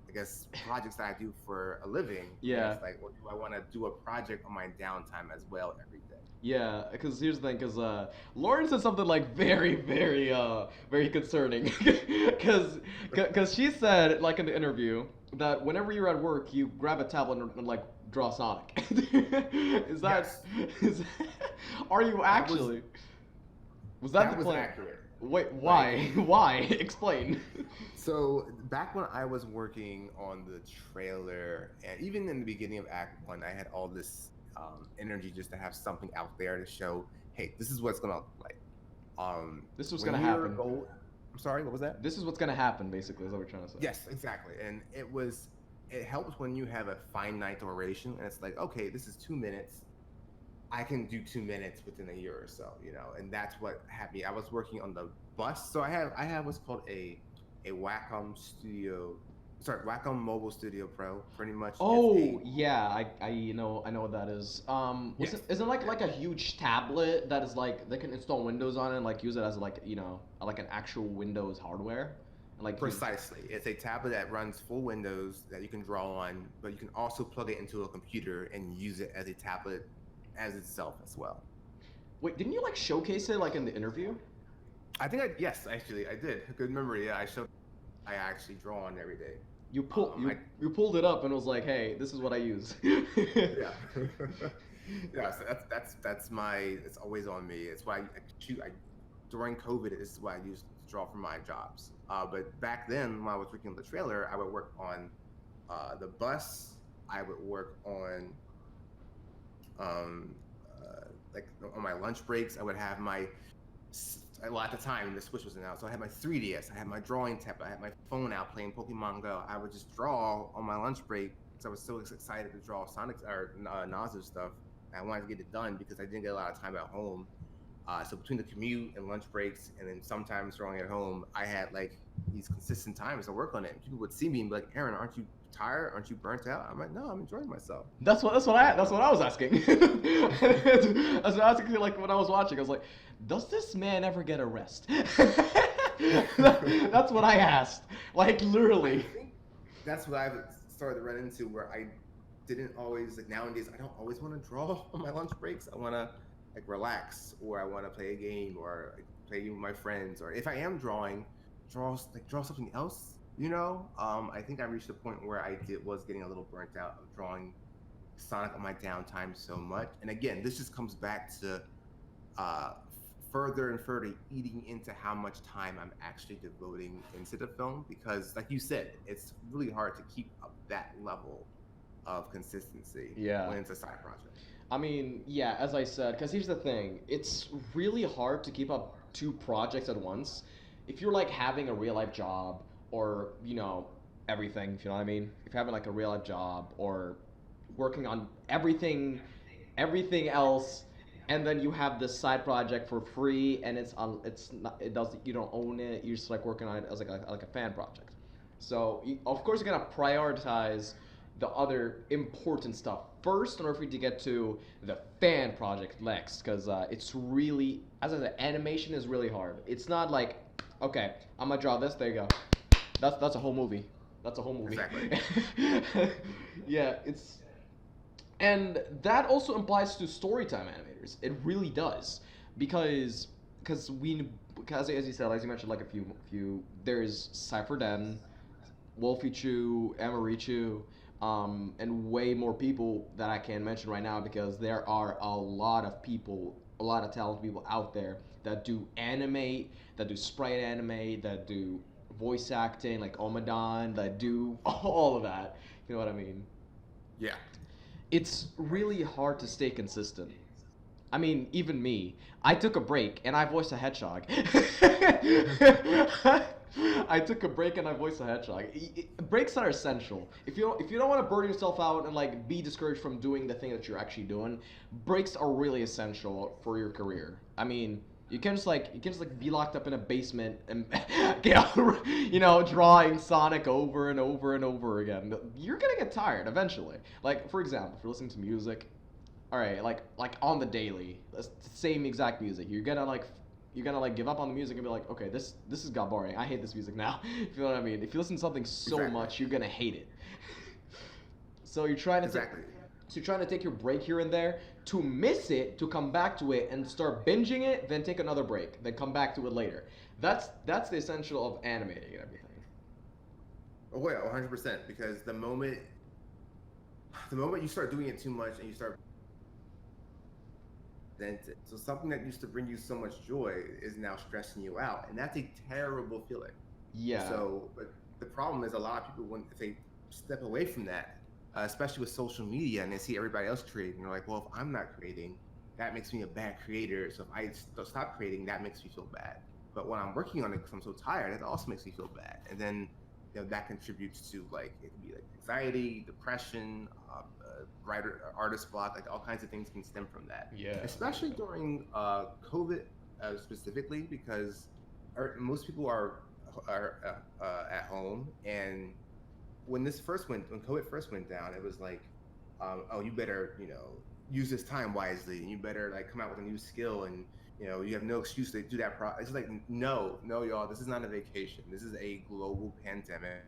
I guess, projects that I do for a living. Yeah. It's like, well, do I want to do a project on my downtime as well every day? Yeah, because here's the thing, because Lauren said something like very, very, very concerning, because she said, like in the interview, that whenever you're at work, you grab a tablet and like draw Sonic. Is that? Yes. Are you actually? Was that the was plan? accurate. Wait, why? Why? Explain. So back when I was working on the trailer, and even in the beginning of Act 1, I had all this energy just to have something out there to show, hey, this is what it's gonna look like. This was gonna happen. I'm sorry, what was that? This is what's gonna happen, basically, is what we're trying to say. Yes, exactly. And it helps when you have a finite duration, and it's like, okay, this is 2 minutes. I can do 2 minutes within a year or so, and that's what had me. I was working on the bus, so I have what's called a Wacom Wacom Mobile Studio Pro, pretty much. Oh yeah, I know what that is. Yes. Is it like a huge tablet that is like they can install Windows on it and like use it as like an actual Windows hardware? Like Precisely. It's a tablet that runs full Windows that you can draw on, but you can also plug it into a computer and use it as a tablet as itself as well. Wait, didn't you like showcase it like in the interview? I think yes, actually I did. Good memory. Yeah, I actually draw on every day. You pulled it up and was like, hey, this is what I use. Yeah. Yeah, so that's my, it's always on me. It's why I shoot. During COVID, this is what I used to draw for my jobs. But back then, when I was working on the trailer, I would work on the bus. I would work on um, like on my lunch breaks. I would have my, well, at the time the Switch wasn't out, so I had my 3DS, I had my drawing tablet, I had my phone out playing Pokemon Go. I would just draw on my lunch break because I was so excited to draw Sonic or Nazo stuff. I wanted to get it done because I didn't get a lot of time at home. So between the commute and lunch breaks, and then sometimes drawing at home, I had like these consistent times to work on it. And people would see me and be like, "Aaron, aren't you tired? Aren't you burnt out?" I'm like, "No, I'm enjoying myself." That's what I was asking. That's what I was asking. Like when I was watching, I was like, "Does this man ever get a rest?" That's what I asked. Like I literally. think that's what I've started to run into, where I didn't always, like, nowadays I don't always want to draw on my lunch breaks. I want to like relax, or I want to play a game, or like, play a game with my friends, or if I am drawing, draw something else. I think I reached a point where was getting a little burnt out of drawing Sonic on my downtime so much. And again, this just comes back to uh, further and further eating into how much time I'm actually devoting into the film, because, like you said, it's really hard to keep up that level of consistency Yeah. when it's a side project. I mean, yeah, as I said, because here's the thing. It's really hard to keep up two projects at once. If you're like having a real life job or, everything, if you know what I mean. If you're having like a real life job or working on everything else, and then you have this side project for free and it's not, it doesn't, you don't own it, you're just like working on it as like a fan project. So of course you're gonna prioritize the other important stuff first in order for you to get to the fan project next, because it's really, as I said, animation is really hard. It's not like, okay, I'm gonna draw this, there you go, that's a whole movie. That's a whole movie. Exactly. Yeah, and that also applies to storytime animators. It really does, because as you said, as you mentioned, like a few. There's Cypher Den, Wolfie Chu, Amarichu, and way more people that I can't mention right now, because there are a lot of people, a lot of talented people out there that do animate, that do sprite animate, that do voice acting, like Omadon, that do all of that. You know what I mean? Yeah. It's really hard to stay consistent. I mean, even me. I took a break and I voiced a hedgehog. I took a break and I voiced a hedgehog. Breaks are essential. If you don't want to burn yourself out and like be discouraged from doing the thing that you're actually doing, breaks are really essential for your career. I mean, you can't just be locked up in a basement and drawing Sonic over and over and over again. You're gonna get tired eventually. Like for example, if you're listening to music, all right, like on the daily, that's the same exact music. You're gonna give up on the music and be like, okay, this has got boring. I hate this music now. If you know what I mean. If you listen to something so Exactly. much, you're gonna hate it. So you're trying to Exactly. so you're trying to take your break here and there to miss it, to come back to it and start binging it, then take another break, then come back to it later. That's the essential of animating and everything. Oh, well, 100%. Because the moment you start doing it too much and you start presented, so something that used to bring you so much joy is now stressing you out, and that's a terrible feeling. Yeah. So, but the problem is, a lot of people, when if they step away from that, especially with social media, and they see everybody else creating, they're like, well, if I'm not creating, that makes me a bad creator. So if I stop creating, that makes me feel bad. But when I'm working on it because I'm so tired, it also makes me feel bad. And then that contributes to, like, it can be like anxiety, depression, artist block, like all kinds of things can stem from that. Yeah. Especially during COVID, specifically, because most people are at home. And when COVID first went down, it was like, oh, you better, use this time wisely, and you better like come out with a new skill, and you have no excuse to do that. It's like, no, y'all, this is not a vacation. This is a global pandemic.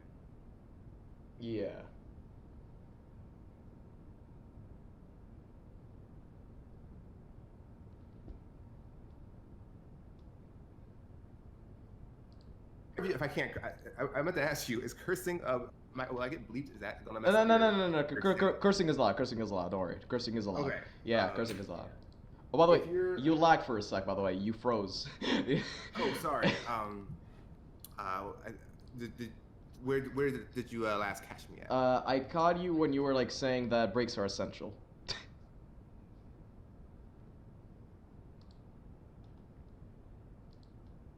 Yeah. If I can't, I meant to ask you: is cursing will I get bleeped? Is that gonna mess No, up no, your no, no, no. cursing? Cursing is allowed. Cursing is allowed. Don't worry. Cursing is allowed. Okay. Yeah, cursing is allowed. Oh, by the way, If you're you lagged for a sec. By the way, you froze. oh, sorry. I, did, where did you last catch me at? I caught you when you were like saying that breaks are essential.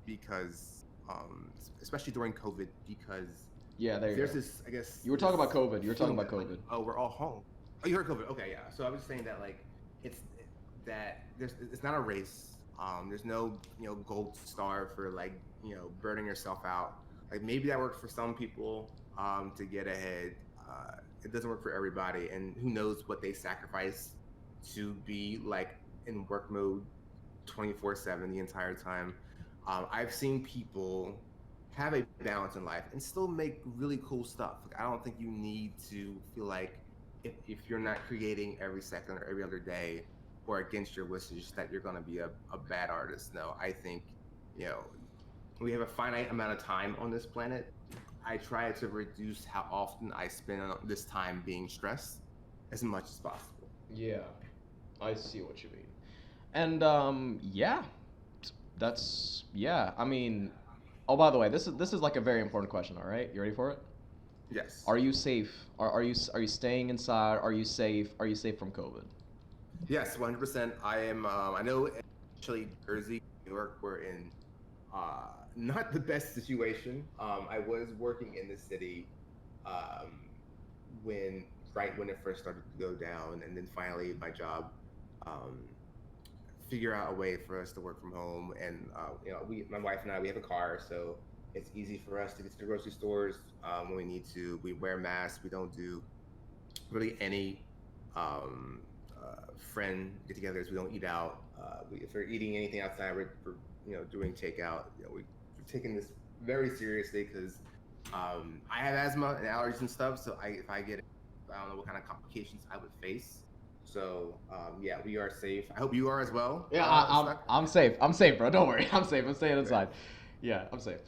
Because especially during COVID, because Yeah, there you there's go. this, I guess You were talking this about COVID. You were talking feeling about that, like, COVID. oh, we're all home. Oh, you heard COVID? Okay, yeah. So I was saying that like it's that it's not a race. There's no gold star for like burning yourself out. Like maybe that works for some people to get ahead. It doesn't work for everybody, and who knows what they sacrifice to be like in work mode 24/7 the entire time. I've seen people have a balance in life and still make really cool stuff. Like, I don't think you need to feel like if you're not creating every second or every other day or against your wishes that you're going to be a bad artist. No, I think, we have a finite amount of time on this planet. I try to reduce how often I spend on this time being stressed as much as possible. Yeah, I see what you mean. And yeah, yeah. I mean, oh, by the way, this is like a very important question. All right, you ready for it? Yes. Are you safe? Are you staying inside? Are you safe? Are you safe from COVID? Yes, 100%. I am. I know, actually, Jersey, New York, we're in not the best situation. I was working in the city um, right when it first started to go down, and then finally my job um, figure out a way for us to work from home. And my wife and I, we have a car, so it's easy for us to get to the grocery stores when we need to. We wear masks. We don't do really any um, friend get-togethers. We don't eat out. If we're eating anything outside, we're doing takeout. We're taking this very seriously because I have asthma and allergies and stuff. So if I get it, I don't know what kind of complications I would face. So yeah, we are safe. I hope you are as well. Yeah, I'm safe. I'm safe, bro. Don't worry. I'm safe. I'm staying inside. Yeah, I'm safe.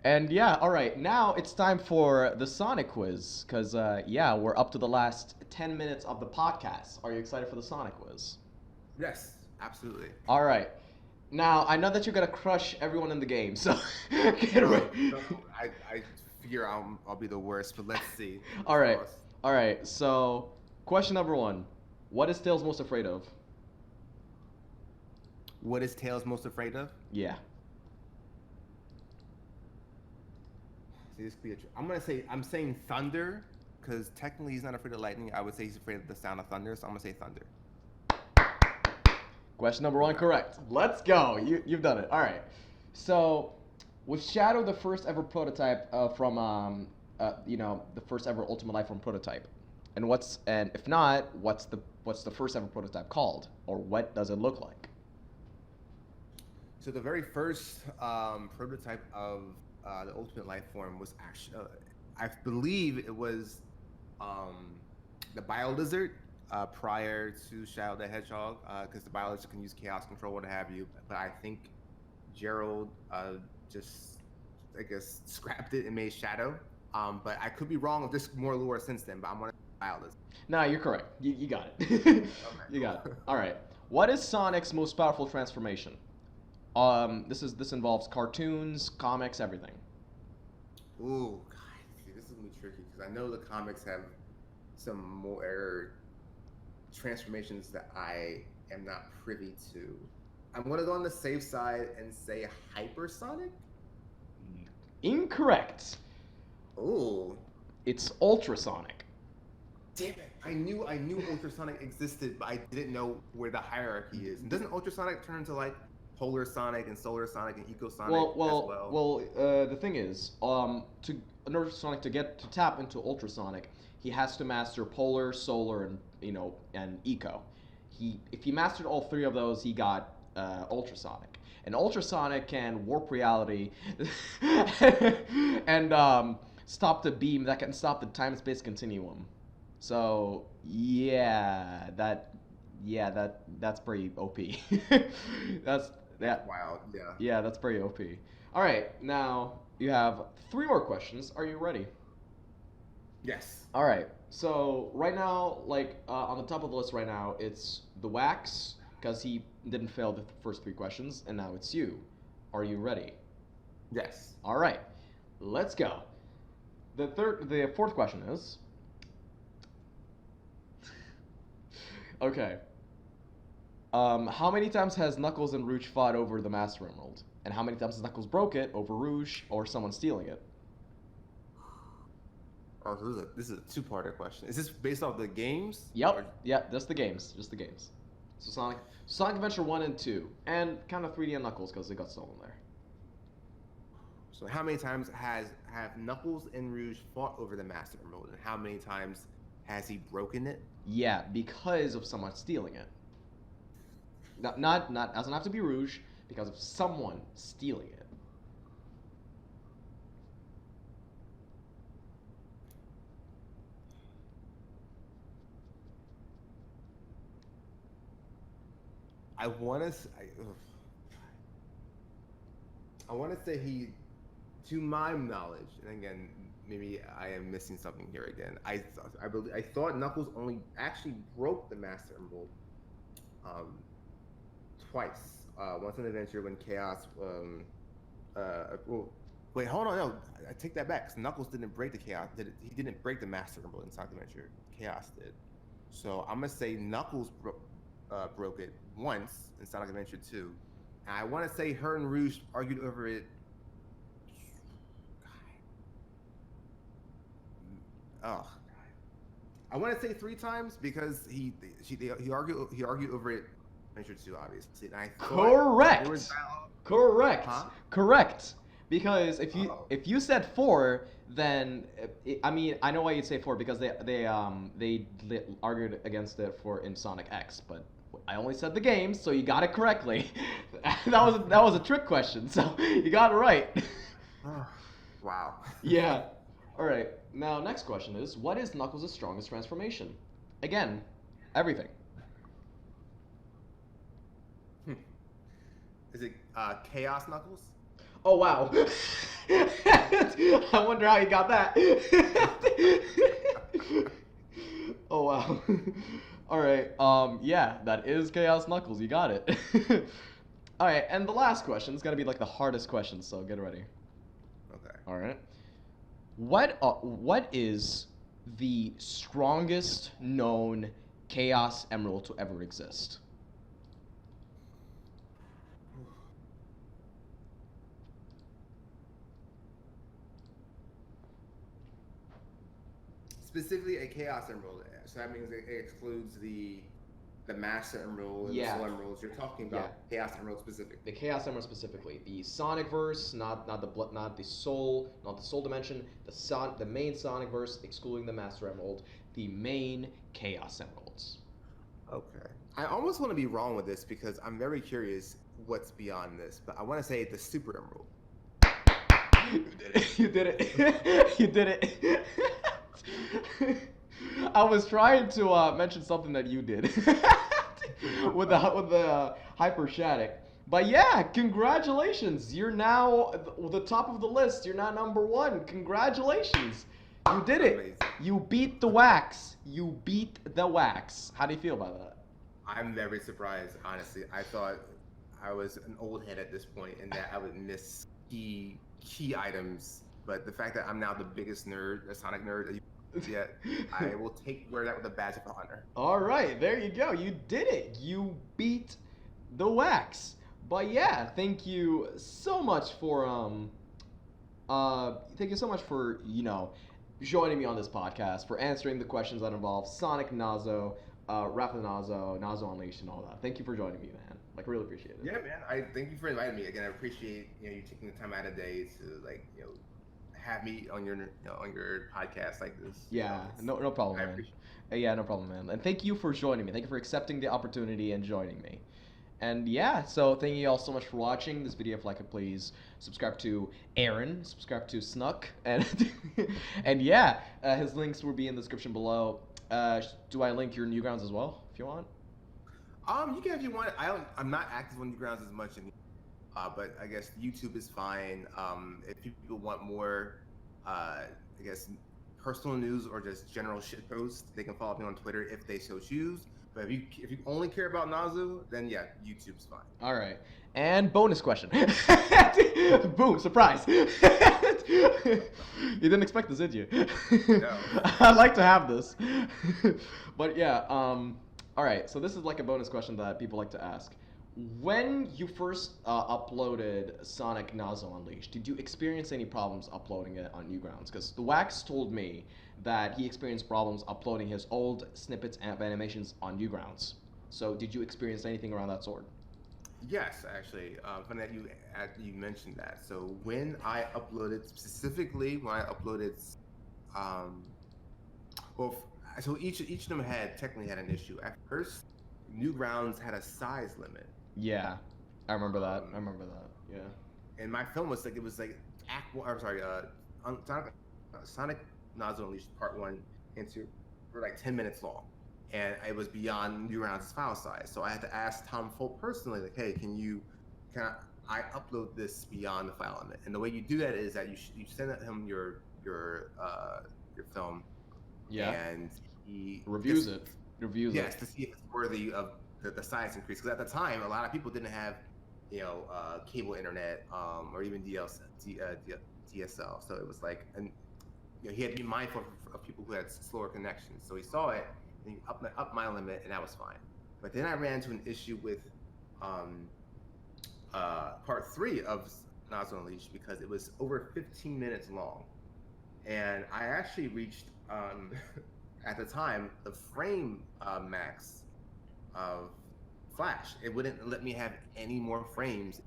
And yeah, all right. Now it's time for the Sonic quiz, cause yeah, we're up to the last 10 minutes of the podcast. Are you excited for the Sonic quiz? Yes, absolutely. All right. Now I know that you're gonna crush everyone in the game, so get No, ready. no, I fear I'll be the worst, but let's see. All right. All right. So, question number one: what is Tails most afraid of? What is Tails most afraid of? Yeah. See, this could be I'm saying thunder, because technically he's not afraid of lightning. I would say he's afraid of the sound of thunder, so I'm gonna say thunder. Question number one correct. Let's go. You've done it. All right. So, was Shadow the first ever prototype from the first ever Ultimate Life Form prototype? And if not, what's the first ever prototype called, or what does it look like? So the very first prototype of the Ultimate Life Form was actually, I believe it was the Bio Lizard prior to Shadow the Hedgehog, because the Bio Lizard can use Chaos Control, what have you. But I think Gerald just, I guess, scrapped it and made Shadow. But I could be wrong with this more lore since then, but I'm going to Bio Lizard. No, you're correct. You got it. Okay. You got it. All right. What is Sonic's most powerful transformation? This involves cartoons, comics, everything. Ooh, God, see, this is gonna be tricky because I know the comics have some more transformations that I am not privy to. I'm gonna go on the safe side and say hypersonic. Incorrect. Ooh, It's ultrasonic. damn it! I knew ultrasonic existed, but I didn't know where the hierarchy is. And doesn't ultrasonic turn into like Polar Sonic and Solar Sonic and Ecosonic as well? The thing is, in order for Sonic to tap into ultrasonic, he has to master polar, solar, and eco. If he mastered all three of those, he got ultrasonic. And ultrasonic can warp reality, and stop the beam that can stop the time-space continuum. So that's pretty OP. That, Wild. Yeah. yeah, that's pretty OP. All right, now you have 3 more questions. Are you ready? Yes. All right. So right now, like on the top of the list right now, it's the Wax because he didn't fail the first 3 questions, and now it's you. Are you ready? Yes. All right. Let's go. The fourth question is. Okay. How many times has Knuckles and Rouge fought over the Master Emerald? And how many times has Knuckles broke it over Rouge or someone stealing it? Oh, so this is a two-parter question. Is this based off the games? Yep. Or- Yeah, just the games. Just the games. So Sonic Adventure 1 and 2. And kind of 3D and Knuckles because it got stolen there. So how many times have Knuckles and Rouge fought over the Master Emerald, and how many times has he broken it? Yeah, because of someone stealing it. Not doesn't have to be Rouge, because of someone stealing it. I want to. I want to say he, to my knowledge, and again, maybe I am missing something here again. I thought Knuckles only actually broke the Master Emerald twice. Once in Adventure when Chaos. Well, wait, hold on, no, I take that back. 'Cause Knuckles didn't break the Chaos. He didn't break the Master Emerald in Sonic Adventure. Chaos did. So I'm gonna say Knuckles broke it once in Sonic Adventure 2. And I want to say her and Rouge argued over it. Oh, I want to say 3 times because he argued over it. Adventure 2, obviously. And I Correct. there was Correct. Huh? Correct. Because if Oh. you said 4, then I mean I know why you'd say 4 because they argued against it for in Sonic X, but I only said the game, so you got it correctly. that was a trick question, so you got it right. Wow. Yeah. All right. Now next question is, what is Knuckles' strongest transformation? Again, everything. Is it Chaos Knuckles? Oh wow. I wonder how you got that. Oh wow. All right. Yeah, that is Chaos Knuckles. You got it. All right, and the last question is gonna be like the hardest question, so get ready. Okay. All right. What is the strongest known Chaos Emerald to ever exist? Specifically a Chaos Emerald. So that means it excludes the Master Emerald and Yeah. the Soul Emeralds. You're talking about Chaos Emerald specifically. The Chaos Emerald specifically, the Sonic verse, not the Soul, not the Soul Dimension, the main Sonic verse, excluding the Master Emerald, the main Chaos Emeralds. Okay. I almost want to be wrong with this because I'm very curious what's beyond this, but I want to say the Super Emerald. You did it. You did it. I was trying to mention something that you did with the Hyper Shattuck. But yeah, congratulations. You're now the top of the list. You're now number 1. Congratulations. You did it. Amazing. You beat the Wax. You beat the Wax. How do you feel about that? I'm very surprised, honestly. I thought I was an old head at this point and that I would miss key items. But the fact that I'm now the biggest nerd, a Sonic nerd yet, I will wear that with a badge of honor. All right, there you go. You did it. You beat the Wax. But yeah, thank you so much for joining me on this podcast, for answering the questions that involve Sonic Nazo, Rapid Nazo, Nazo Unleashed, and all that. Thank you for joining me, man. Like, really appreciate it. Yeah, man. I thank you for inviting me again. I appreciate you taking the time out of the day to have me on your podcast like this. Yeah, no problem, I man. appreciate Yeah, no problem, man. And thank you for joining me. Thank you for accepting the opportunity and joining me. And yeah, so thank you all so much for watching this video. If you like it, please subscribe to Aaron, subscribe to Snuck, and and yeah, his links will be in the description below. Do I link your Newgrounds as well, if you want? You can if you want. I'm not active on Newgrounds as much anymore. But I guess YouTube is fine. If people want more, I guess, personal news or just general shit posts, they can follow me on Twitter if they so choose. But if you only care about Nazu, then yeah, YouTube's fine. All right. And bonus question. Boom, surprise. You didn't expect this, did you? No. I'd like to have this. But yeah, all right. So this is like a bonus question that people like to ask. When you first uploaded Sonic Nazo Unleashed, did you experience any problems uploading it on Newgrounds? Because the Wax told me that he experienced problems uploading his old snippets of animations on Newgrounds. So did you experience anything around that sort? Yes, actually, funny that you mentioned that. So when I uploaded, specifically when I uploaded, um, well, so each of them technically had an issue. At first, Newgrounds had a size limit. Yeah, I remember that. I remember that. Yeah. And my film was like Act One. Or sorry, Sonic Nazo Unleashed Part 1 and 2 were like 10 minutes long, and it was beyond Newgrounds' file size. So I had to ask Tom Folk personally, like, hey, can I upload this beyond the file limit? And the way you do that is that you send him your film, Yeah. and he Reviews it. Yes, to see if it's worthy of the size increase. Because at the time, a lot of people didn't have, cable internet, or even DSL. So it was like, and he had to be mindful of people who had slower connections. So he saw it, and he upped my limit, and that was fine. But then I ran into an issue with part 3 of Nazo Unleashed because it was over 15 minutes long, and I actually reached at the time the frame max of Flash. It wouldn't let me have any more frames,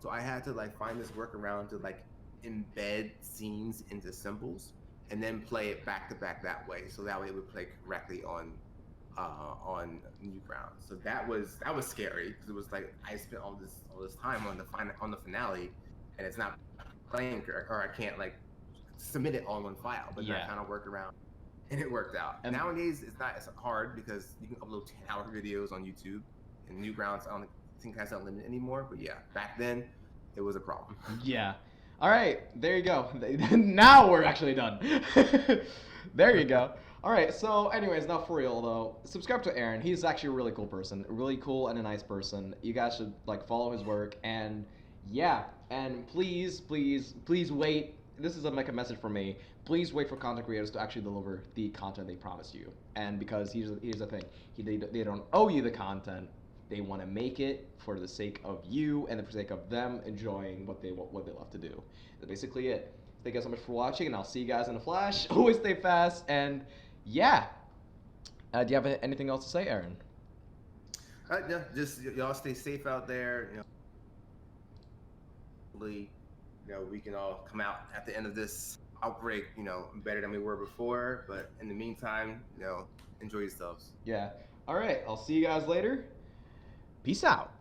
so I had to like find this workaround to like embed scenes into symbols and then play it back to back that way, so that way it would play correctly on Newgrounds. So that was scary because it was like I spent all this time on the finale, and it's not playing correct, or I can't like submit it all in one file. But then I found a workaround, and it worked out. And nowadays it's not as hard because you can upload 10-hour videos on YouTube, and Newgrounds I don't think has that limit anymore. But yeah, back then it was a problem. Yeah. All right, there you go. Now we're actually done. There you go. All right, so anyways, not for real though. Subscribe to Aaron. He's actually a really cool person, really cool and a nice person. You guys should like follow his work, and yeah, and please wait. This is like a message from me. Please wait for content creators to actually deliver the content they promise you. And because here's the thing, they don't owe you the content. They want to make it for the sake of you and for the sake of them enjoying what they love to do. That's basically it. Thank you guys so much for watching, and I'll see you guys in the Flash. Always stay fast, and yeah. Do you have anything else to say, Aaron? Yeah, just y'all stay safe out there. Hopefully, we can all come out at the end of this outbreak, better than we were before. But in the meantime, enjoy yourselves. Yeah. All right. I'll see you guys later. Peace out.